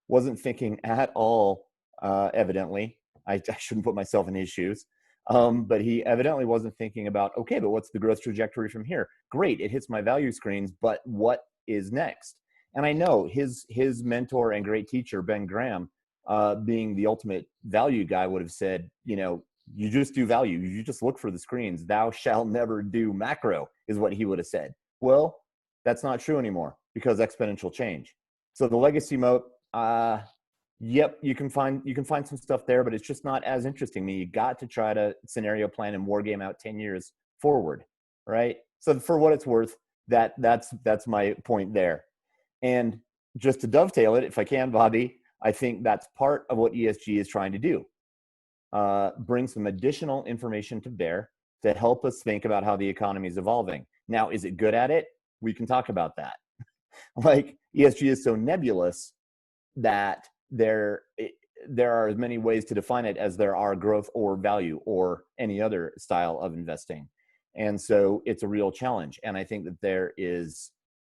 Wasn't thinking at all, evidently. I shouldn't put myself in his shoes. But he evidently wasn't thinking about, okay, but what's the growth trajectory from here? Great, it hits my value screens, but what is next? And I know his mentor and great teacher, Ben Graham, being the ultimate value guy, would have said, you know, you just do value. You just look for the screens. Thou shalt never do macro, is what he would have said. Well, that's not true anymore because exponential change. So the legacy moat, yep, you can find some stuff there, but it's just not as interesting to me. You got to try to scenario plan and war game out 10 years forward, right? So for what it's worth, that's my point there. And just to dovetail it, if I can, Bobby, I think that's part of what ESG is trying to do. Bring some additional information to bear to help us think about how the economy is evolving. Now, is it good at it? We can talk about that. Like, ESG is so nebulous that there are as many ways to define it as there are growth or value or any other style of investing. And so it's a real challenge. And I think that there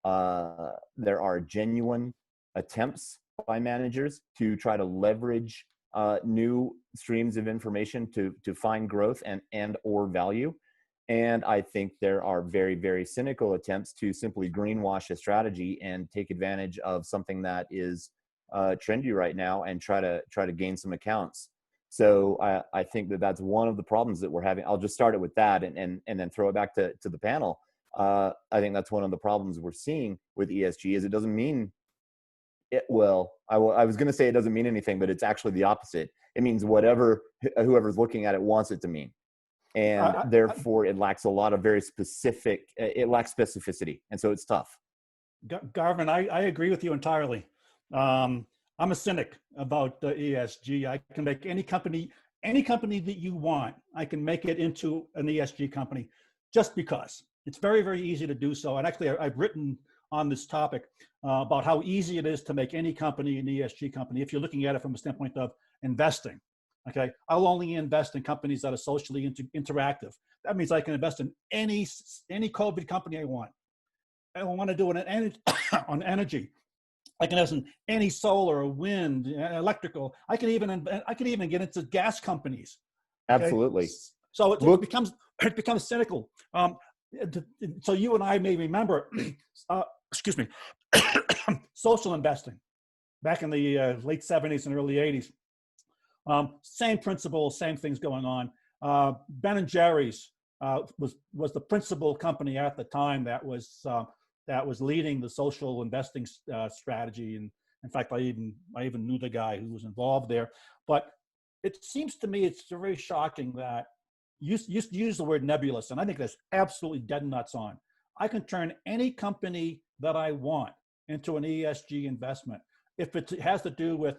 are genuine attempts by managers to try to leverage new streams of information to find growth and or value. And I think there are very, very cynical attempts to simply greenwash a strategy and take advantage of something that is trendy right now and try to gain some accounts. So I think that that's one of the problems that we're having. I'll just start it with that and then throw it back to the panel. I think that's one of the problems we're seeing with ESG is it doesn't mean it will. I was going to say it doesn't mean anything, but it's actually the opposite. It means whatever whoever's looking at it wants it to mean. And therefore it lacks a lot of very specific, it lacks specificity. And so it's tough. Garvin, I agree with you entirely. I'm a cynic about ESG. I can make any company that you want, I can make it into an ESG company just because. It's very, very easy to do so. And actually, I've written on this topic about how easy it is to make any company an ESG company if you're looking at it from a standpoint of investing. Okay, I'll only invest in companies that are socially interactive. That means I can invest in any COVID company I want. I want to do it on energy. I can invest in any solar, wind, electrical. I can even get into gas companies. Okay? Absolutely. So it becomes cynical. So you and I may remember, excuse me, social investing back in the late 70s and early 80s. Same principle, same things going on. Ben and Jerry's was the principal company at the time that was leading the social investing strategy. And in fact, I even knew the guy who was involved there. But it seems to me it's very shocking that you use the word nebulous, and I think that's absolutely dead nuts on. I can turn any company that I want into an ESG investment if it has to do with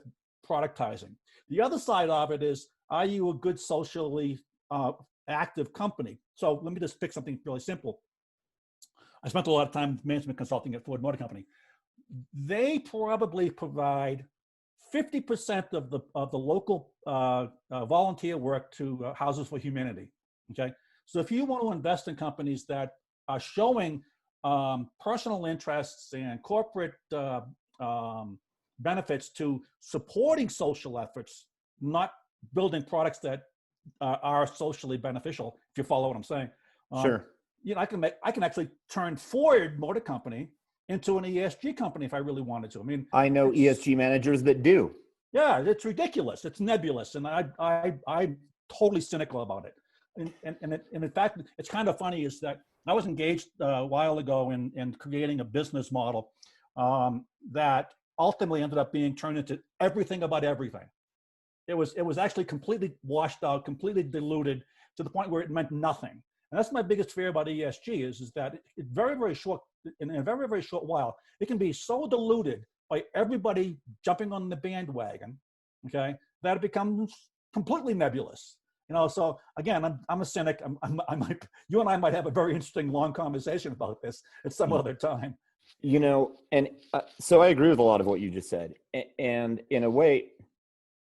productizing. The other side of it is, are you a good socially active company? So let me just pick something really simple. I spent a lot of time management consulting at Ford Motor Company. They probably provide 50% of the local volunteer work to Houses for Humanity. Okay, so if you want to invest in companies that are showing personal interests and corporate benefits to supporting social efforts, not building products that are socially beneficial, if you follow what I'm saying. Sure. You know, I can actually turn Ford Motor Company into an ESG company if I really wanted to. I mean, I know ESG managers that do. Yeah, it's ridiculous. It's nebulous, and I'm totally cynical about it. And in fact, it's kind of funny is that I was engaged a while ago in creating a business model that ultimately ended up being turned into everything about everything. It was actually completely washed out, completely diluted to the point where it meant nothing. And that's my biggest fear about ESG is that in a very, very short while, it can be so diluted by everybody jumping on the bandwagon, okay, that it becomes completely nebulous. You know, so again, I'm a cynic. You and I might have a very interesting long conversation about this at some other time. You know, and so I agree with a lot of what you just said. And in a way,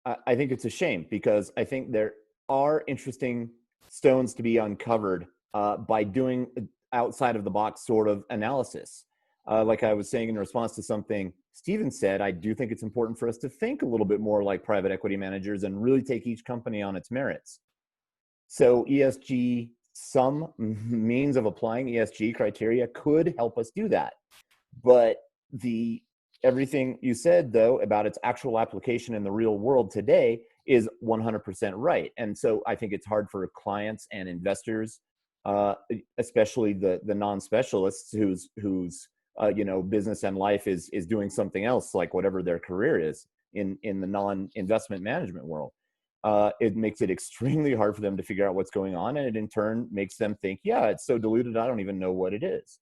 I think it's a shame because I think there are interesting stones to be uncovered by doing outside of the box sort of analysis. Like I was saying in response to something Steven said, I do think it's important for us to think a little bit more like private equity managers and really take each company on its merits. So ESG, some means of applying ESG criteria could help us do that. But everything you said, though, about its actual application in the real world today is 100% right. And so I think it's hard for clients and investors, especially the non-specialists whose business and life is doing something else, like whatever their career is in the non-investment management world. It makes it extremely hard for them to figure out what's going on. And it in turn makes them think, yeah, it's so diluted, I don't even know what it is.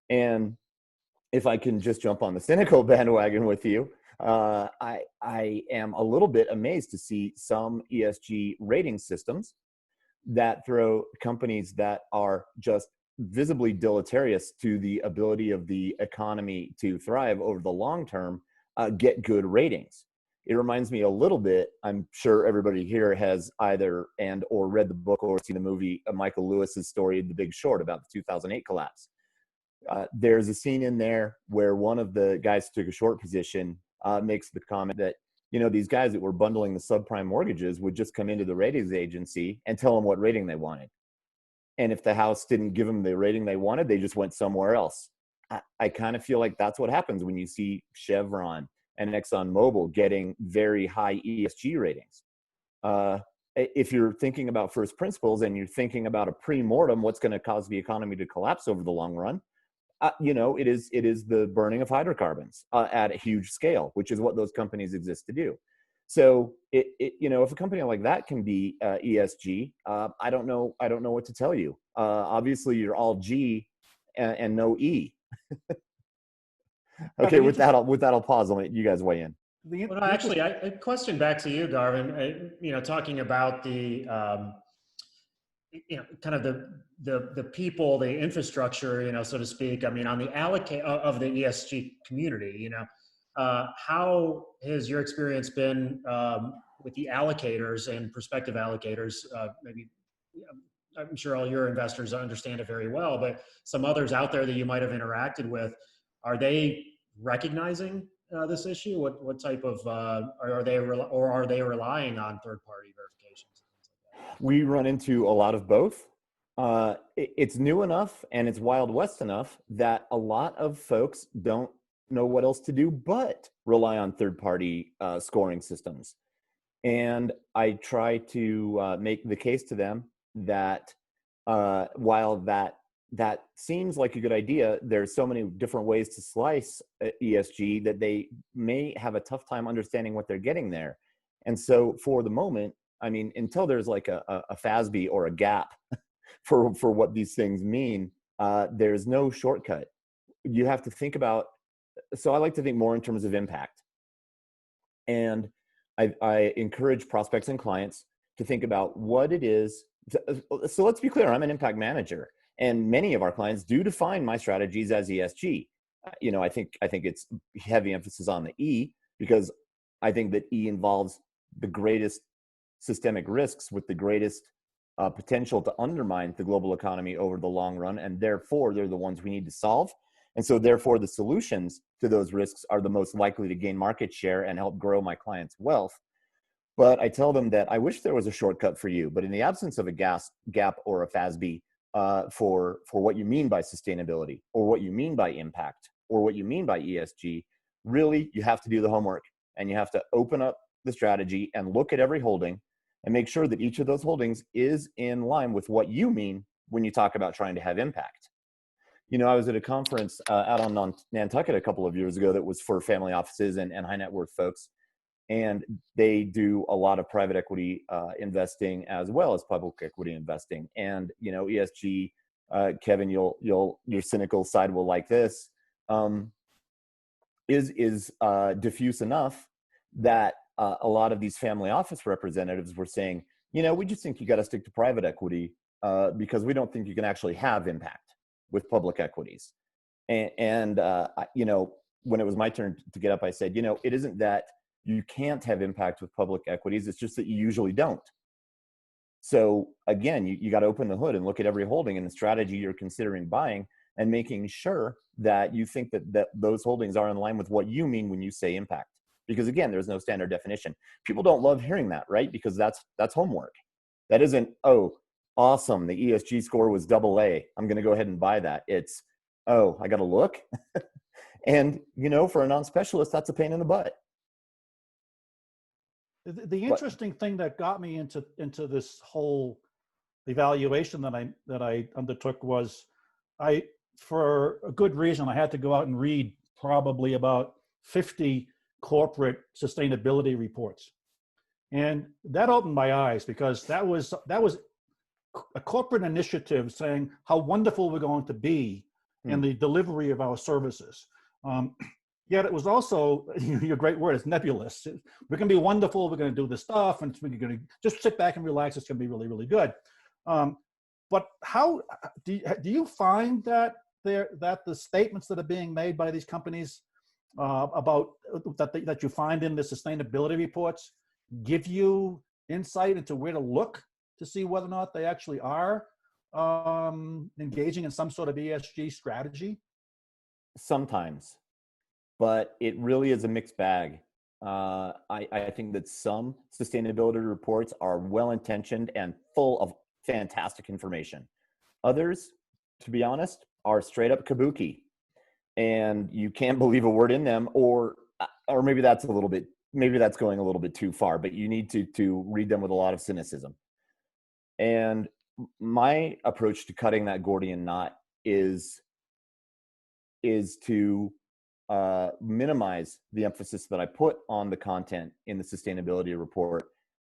And if I can just jump on the cynical bandwagon with you, I am a little bit amazed to see some ESG rating systems that throw companies that are just visibly deleterious to the ability of the economy to thrive over the long term, get good ratings. It reminds me a little bit, I'm sure everybody here has either or read the book or seen the movie Michael Lewis's story, The Big Short, about the 2008 collapse. There's a scene in there where one of the guys who took a short position makes the comment that, these guys that were bundling the subprime mortgages would just come into the ratings agency and tell them what rating they wanted. And if the house didn't give them the rating they wanted, they just went somewhere else. I kind of feel like that's what happens when you see Chevron and ExxonMobil getting very high ESG ratings. If you're thinking about first principles and you're thinking about a pre-mortem, what's going to cause the economy to collapse over the long run, it is the burning of hydrocarbons at a huge scale, which is what those companies exist to do. So if a company like that can be ESG, I don't know what to tell you. Obviously, you're all G and no E. Okay, with that I'll pause. I'll let you guys weigh in. Well, actually, a question back to you, Garvin. Talking about the kind of the people, the infrastructure, so to speak. I mean, on the allocate of the ESG community, how has your experience been with the allocators and prospective allocators? Maybe I'm sure all your investors understand it very well, but some others out there that you might have interacted with, are they recognizing this issue? What type of are they relying on third-party verifications? We run into a lot of both. It's new enough and it's Wild West enough that a lot of folks don't know what else to do but rely on third-party scoring systems. And I try to make the case to them that while that seems like a good idea, there's so many different ways to slice ESG that they may have a tough time understanding what they're getting there. And so for the moment, I mean, until there's like a FASB or a gap for what these things mean, there's no shortcut. You have to think about, so I like to think more in terms of impact. And I encourage prospects and clients to think about what it is. So let's be clear, I'm an impact manager, and many of our clients do define my strategies as ESG. I think it's heavy emphasis on the E, because I think that E involves the greatest systemic risks with the greatest potential to undermine the global economy over the long run, and therefore they're the ones we need to solve. And so therefore the solutions to those risks are the most likely to gain market share and help grow my clients' wealth. But I tell them that I wish there was a shortcut for you, but in the absence of a gap or a FASB for what you mean by sustainability, or what you mean by impact, or what you mean by ESG, really you have to do the homework, and you have to open up the strategy and look at every holding and make sure that each of those holdings is in line with what you mean when you talk about trying to have impact. I was at a conference out on Nantucket a couple of years ago that was for family offices and high net worth folks. And they do a lot of private equity investing as well as public equity investing. And, ESG, Kevin, your cynical side will like this, is diffuse enough that a lot of these family office representatives were saying, we just think you got to stick to private equity because we don't think you can actually have impact with public equities. And when it was my turn to get up, I said, it isn't that you can't have impact with public equities, it's just that you usually don't. So again, you got to open the hood and look at every holding and the strategy you're considering buying, and making sure that you think that those holdings are in line with what you mean when you say impact. Because again, there's no standard definition. People don't love hearing that, right? Because that's homework. That isn't, oh, awesome, the ESG score was AA, I'm going to go ahead and buy that. It's, oh, I got to look. And, for a non-specialist, that's a pain in the butt. The interesting thing that got me into this whole evaluation that I undertook was, for a good reason, I had to go out and read probably about 50 corporate sustainability reports. And that opened my eyes, because that was a corporate initiative saying how wonderful we're going to be in the delivery of our services. Yet it was also, your great word, it's nebulous. We're going to be wonderful, we're going to do this stuff, and we're going to just sit back and relax, it's going to be really, really good. But how do you find that the statements that are being made by these companies about that you find in the sustainability reports give you insight into where to look to see whether or not they actually are engaging in some sort of ESG strategy? Sometimes, but it really is a mixed bag. I think that some sustainability reports are well-intentioned and full of fantastic information. Others, to be honest, are straight up kabuki, and you can't believe a word in them, or maybe that's going a little bit too far, but you need to read them with a lot of cynicism. And my approach to cutting that Gordian knot is to minimize the emphasis that I put on the content in the sustainability report,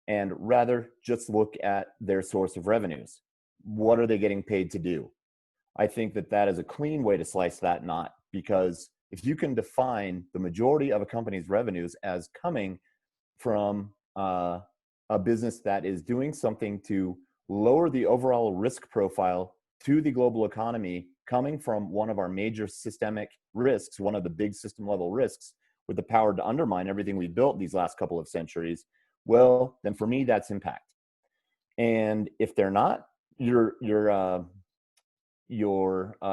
and rather just look at their source of revenues. What are they getting paid to do? I think that is a clean way to slice that knot, because if you can define the majority of a company's revenues as coming from a business that is doing something to lower the overall risk profile to the global economy, coming from one of our major systemic risks, one of the big system level risks, with the power to undermine everything we've built these last couple of centuries, well, then for me, that's impact. And if they're not, your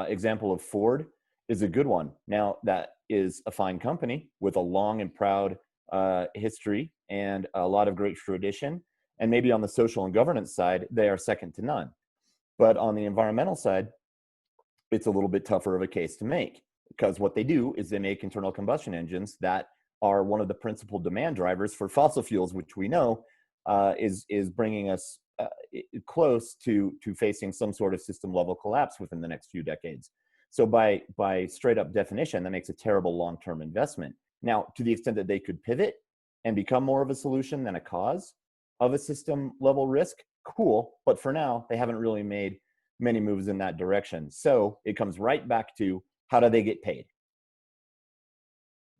example of Ford is a good one. Now, that is a fine company with a long and proud history and a lot of great tradition. And maybe on the social and governance side, they are second to none. But on the environmental side, it's a little bit tougher of a case to make, because what they do is they make internal combustion engines that are one of the principal demand drivers for fossil fuels, which we know is bringing us close to facing some sort of system level collapse within the next few decades. So by straight up definition, that makes a terrible long-term investment. Now, to the extent that they could pivot and become more of a solution than a cause of a system level risk, cool. But for now, they haven't really made many moves in that direction. So it comes right back to, how do they get paid?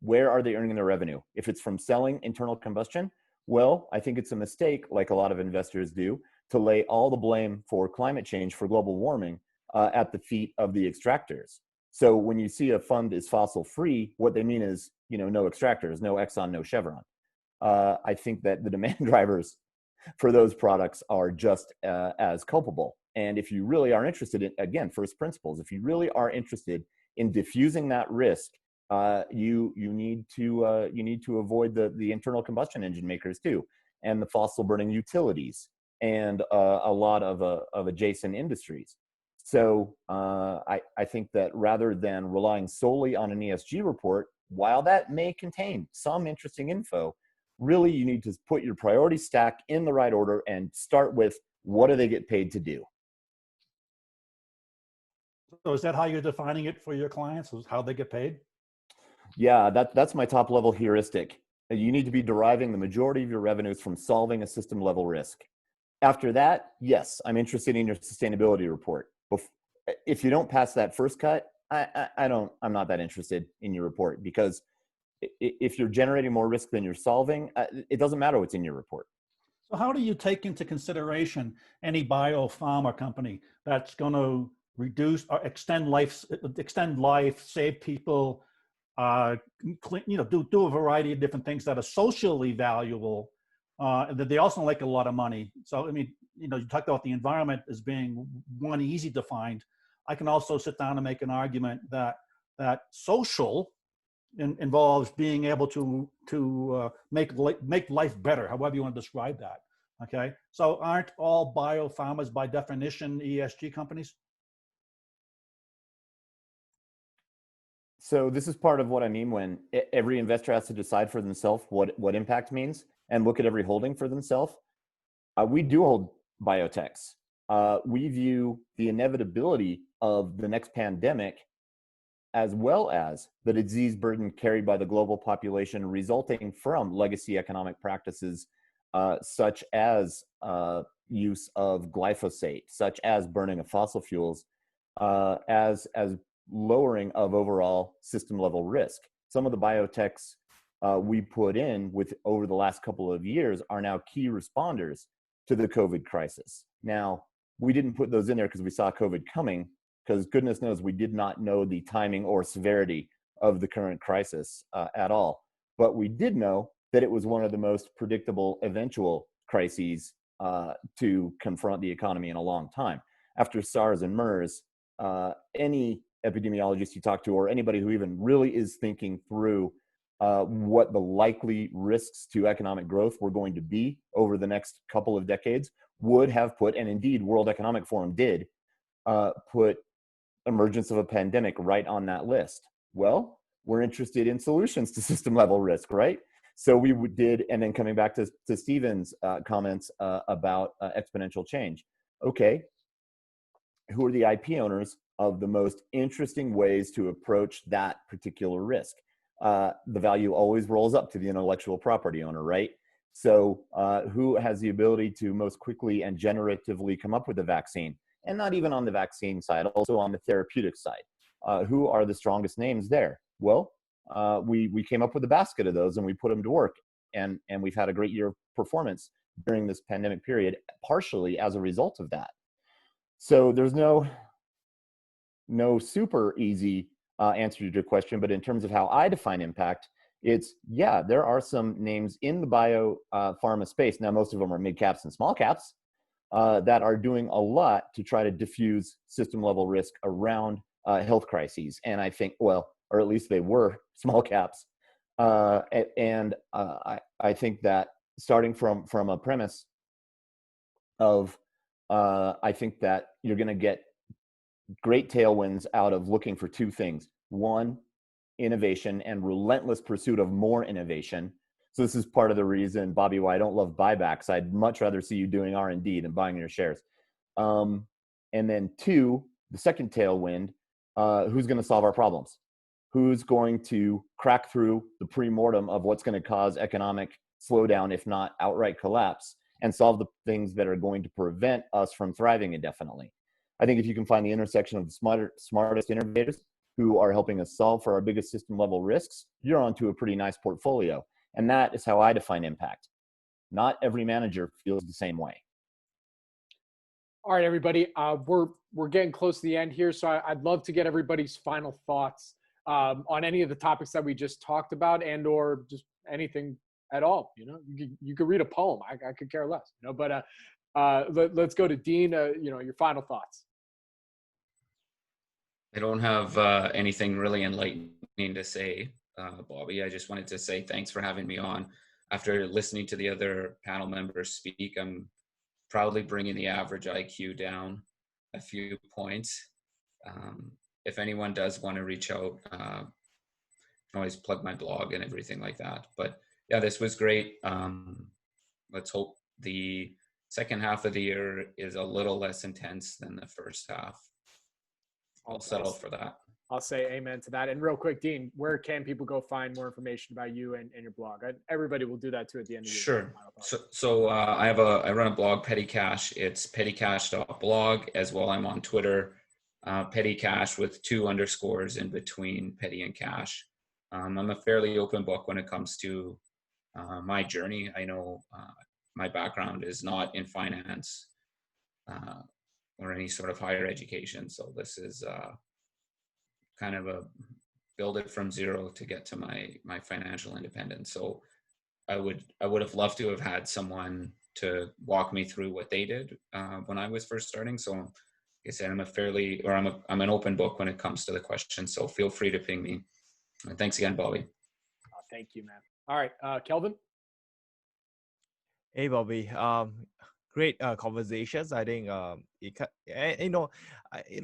Where are they earning their revenue? If it's from selling internal combustion, Well, I think it's a mistake, like a lot of investors do, to lay all the blame for climate change, for global warming, at the feet of the extractors. So when you see a fund is fossil free, what they mean is, no extractors, no Exxon, no Chevron. I think that the demand drivers for those products are just as culpable. And if you really are interested in, again, first principles, if you really are interested in diffusing that risk, you need to avoid the internal combustion engine makers too, and the fossil burning utilities, and a lot of adjacent industries. So I think that rather than relying solely on an ESG report, while that may contain some interesting info, really you need to put your priority stack in the right order and start with, what do they get paid to do? So is that how you're defining it for your clients, is how they get paid? Yeah, that's my top level heuristic. You need to be deriving the majority of your revenues from solving a system level risk. After that, yes, I'm interested in your sustainability report. If you don't pass that first cut, I'm not that interested in your report, because if you're generating more risk than you're solving, it doesn't matter what's in your report. So how do you take into consideration any biopharma company that's going to reduce or extend life, save people, do a variety of different things that are socially valuable, and that they also make a lot of money? So, I mean, you talked about the environment as being one easy to find. I can also sit down and make an argument that social involves being able to make life better, however you want to describe that. Okay, so aren't all biopharmas by definition ESG companies? So this is part of what I mean when every investor has to decide for themselves what impact means, and look at every holding for themselves. We do hold biotechs. We view the inevitability of the next pandemic, as well as the disease burden carried by the global population resulting from legacy economic practices, such as use of glyphosate, such as burning of fossil fuels, as lowering of overall system level risk. Some of the biotechs we put in with over the last couple of years are now key responders to the COVID crisis. Now, we didn't put those in there because we saw COVID coming, because goodness knows we did not know the timing or severity of the current crisis at all. But we did know that it was one of the most predictable eventual crises to confront the economy in a long time. After SARS and MERS, any epidemiologist you talk to, or anybody who even really is thinking through what the likely risks to economic growth were going to be over the next couple of decades, would have put, and indeed World Economic Forum did, put emergence of a pandemic right on that list. Well, we're interested in solutions to system level risk, right? So we did, and then coming back to Stephen's comments about exponential change. Okay, who are the IP owners of the most interesting ways to approach that particular risk? The value always rolls up to the intellectual property owner, right? So who has the ability to most quickly and generatively come up with a vaccine? And not even on the vaccine side, also on the therapeutic side. Who are the strongest names there? Well, we came up with a basket of those and we put them to work. And we've had a great year of performance during this pandemic period, partially as a result of that. So there's no super easy answer to your question, but in terms of how I define impact, it's, yeah, there are some names in the pharma space. Now, most of them are mid caps and small caps that are doing a lot to try to diffuse system level risk around health crises. And I think, well, or at least they were small caps. And I think that starting from a premise of, I think that you're going to get great tailwinds out of looking for two things. One, innovation and relentless pursuit of more innovation. So this is part of the reason, Bobby, why I don't love buybacks. I'd much rather see you doing R&D than buying your shares. And then two, the second tailwind, who's going to solve our problems? Who's going to crack through the pre-mortem of what's going to cause economic slowdown, if not outright collapse, and solve the things that are going to prevent us from thriving indefinitely? I think if you can find the intersection of the smartest innovators who are helping us solve for our biggest system level risks, you're onto a pretty nice portfolio. And that is how I define impact. not every manager feels the same way. All right, everybody. We're getting close to the end here, so I'd love to get everybody's final thoughts on any of the topics that we just talked about, and or just anything at all. You could read a poem. I could care less. But let's go to Dean. Your final thoughts. I don't have anything really enlightening to say, Bobby. I just wanted to say thanks for having me on. After listening to the other panel members speak, I'm proudly bringing the average IQ down a few points. If anyone does want to reach out, I can always plug my blog and everything like that. But yeah, this was great. Let's hope the second half of the year is a little less intense than the first half. I'll settle for that. I'll say amen to that. And real quick, Dean, where can people go find more information about you and your blog? Everybody will do that too at the end of the year. Sure. So I run a blog, Petty Cash. It's pettycash.blog. As well, I'm on Twitter, Petty Cash with 2 underscores in between Petty and Cash. I'm a fairly open book when it comes to my journey. I know my background is not in finance or any sort of higher education. So this is kind of a build it from zero to get to my financial independence. So I would have loved to have had someone to walk me through what they did when I was first starting. So like I said, I'm an open book when it comes to the questions. So feel free to ping me. And thanks again, Bobby. Thank you, man. All right, Kelvin. Hey, Bobby. Great conversations. I think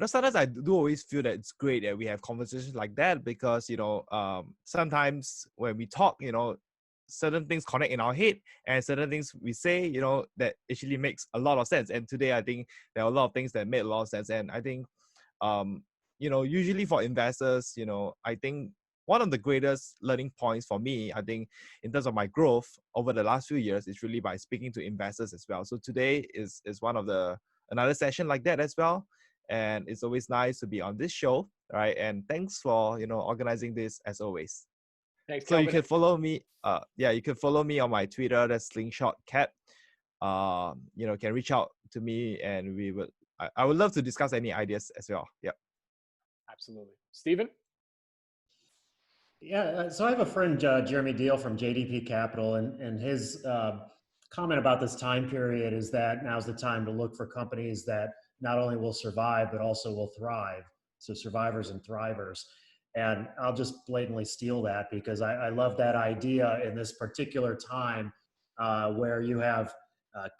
sometimes I do always feel that it's great that we have conversations like that, because sometimes when we talk, certain things connect in our head, and certain things we say, that actually makes a lot of sense. And today I think there are a lot of things that made a lot of sense. And I think usually for investors, I think one of the greatest learning points for me, I think, in terms of my growth over the last few years, is really by speaking to investors as well. So today is one of another session like that as well. And it's always nice to be on this show, right? And thanks for, organizing this as always. Thanks, so Kelvin. You can follow me. You can follow me on my Twitter. That's Slingshot Cap. Can reach out to me, and I would love to discuss any ideas as well. Yeah. Absolutely. Steven? Yeah, so I have a friend, Jeremy Deal from JDP Capital, and his comment about this time period is that now's the time to look for companies that not only will survive, but also will thrive. So survivors and thrivers. And I'll just blatantly steal that, because I love that idea in this particular time where you have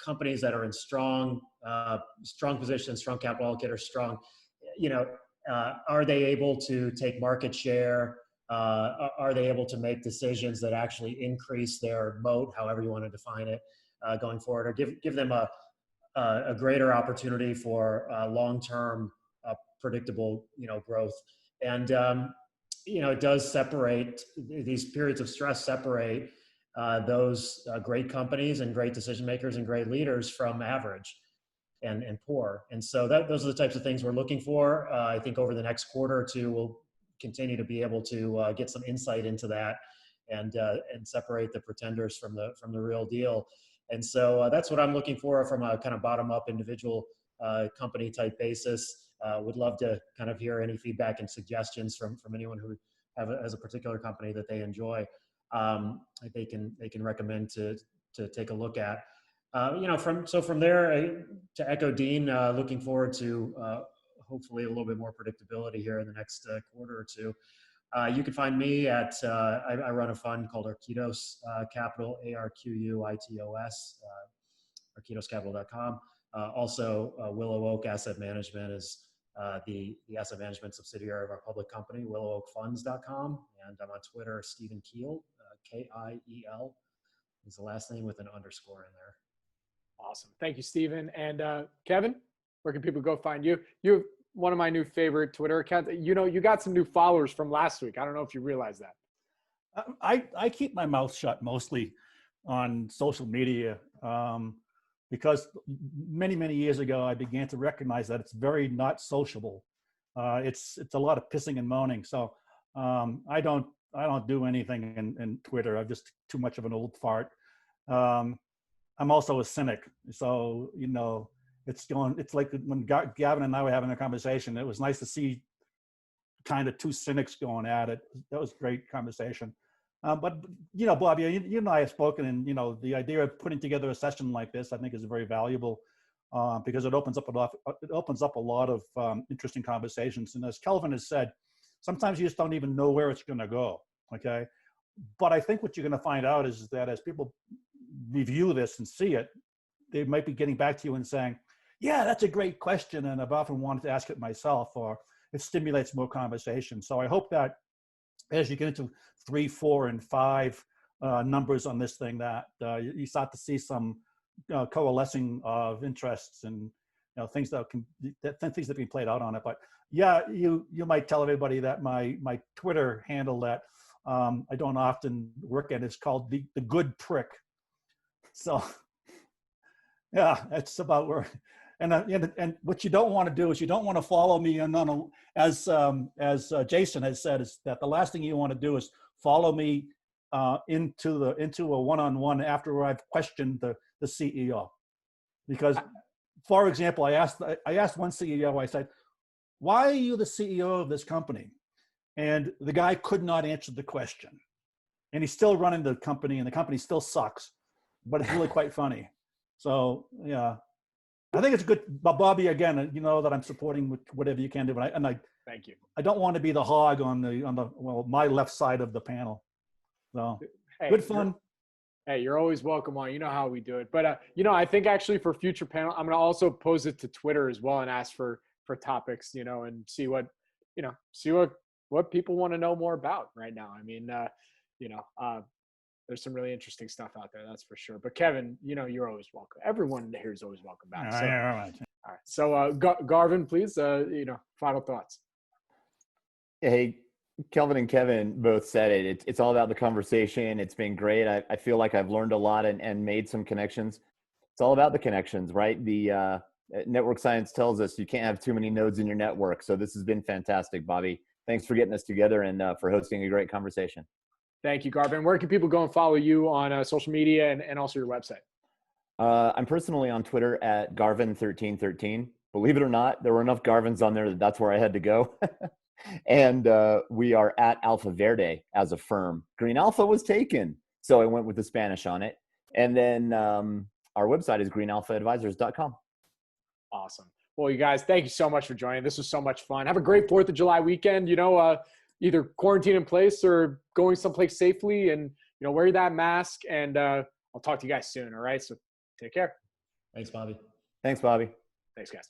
companies that are in strong positions, strong capital allocators, strong, are they able to take market share? Are they able to make decisions that actually increase their moat, however you want to define it, going forward, or give them a greater opportunity for long-term predictable, growth? And it does separate, these periods of stress separate those great companies and great decision makers and great leaders from average and poor. And so those are the types of things we're looking for. I think over the next quarter or two, we'll continue to be able to get some insight into that and separate the pretenders from the real deal. And so that's what I'm looking for from a kind of bottom up individual company type basis. Would love to kind of hear any feedback and suggestions from anyone who has a particular company that they enjoy. They can recommend to take a look at. From there, to echo Dean, looking forward to hopefully a little bit more predictability here in the next quarter or two. You can find me at, I run a fund called Arquitos Capital, ARQUITOS, arquitoscapital.com. Also, Willow Oak Asset Management is the asset management subsidiary of our public company, willowoakfunds.com. And I'm on Twitter, Stephen Kiel, Kiel is the last name with an underscore in there. Awesome. Thank you, Stephen. And Kevin, where can people go find you? You're one of my new favorite Twitter accounts. You got some new followers from last week. I don't know if you realize that. I keep my mouth shut mostly on social media because many years ago I began to recognize that it's very not sociable. It's a lot of pissing and moaning. So I don't do anything in Twitter. I'm just too much of an old fart. I'm also a cynic. So, it's like when Gavin and I were having a conversation, it was nice to see kind of two cynics going at it. That was a great conversation. But Bobby, you and I have spoken, and the idea of putting together a session like this, I think, is very valuable because it opens up a lot of interesting conversations. And as Kelvin has said, sometimes you just don't even know where it's going to go. Okay, but I think what you're going to find out is that as people review this and see it, they might be getting back to you and saying, "Yeah, that's a great question, and I've often wanted to ask it myself," or it stimulates more conversation. So I hope that as you get into 3, 4, and 5 numbers on this thing, that you start to see some coalescing of interests and things that are being played out on it. But yeah, you might tell everybody that my Twitter handle that I don't often work at is called the good prick. So yeah, it's about where. And what you don't want to do is you don't want to follow me as Jason has said, is that the last thing you want to do is follow me into a one-on-one after I've questioned the CEO. Because, for example, I asked one CEO, I said, "Why are you the CEO of this company?" And the guy could not answer the question. And he's still running the company, and the company still sucks, but it's really quite funny. So yeah. I think it's good, but Bobby, again, you know that I'm supporting with whatever you can do, and I thank you. I don't want to be the hog on my left side of the panel. So hey, good fun. Hey, you're always welcome on. You know how we do it. But I think actually for future panel, I'm gonna also pose it to Twitter as well and ask for topics, and see what people want to know more about right now. I mean, there's some really interesting stuff out there, that's for sure. But Kevin, you're always welcome. Everyone here is always welcome back. So, all right. So Garvin, please, final thoughts. Hey, Kelvin and Kevin both said it. It's all about the conversation. It's been great. I feel like I've learned a lot and made some connections. It's all about the connections, right? The network science tells us you can't have too many nodes in your network. So this has been fantastic, Bobby. Thanks for getting us together and for hosting a great conversation. Thank you, Garvin. Where can people go and follow you on social media and also your website? I'm personally on Twitter at Garvin1313. Believe it or not, there were enough Garvins on there that's where I had to go. And we are at Alpha Verde as a firm. Green Alpha was taken, so I went with the Spanish on it. And then our website is greenalphaadvisors.com. Awesome. Well, you guys, thank you so much for joining. This was so much fun. Have a great 4th of July weekend. Either quarantine in place or going someplace safely, and wear that mask. And I'll talk to you guys soon. All right. So take care. Thanks, Bobby. Thanks, Bobby. Thanks, guys.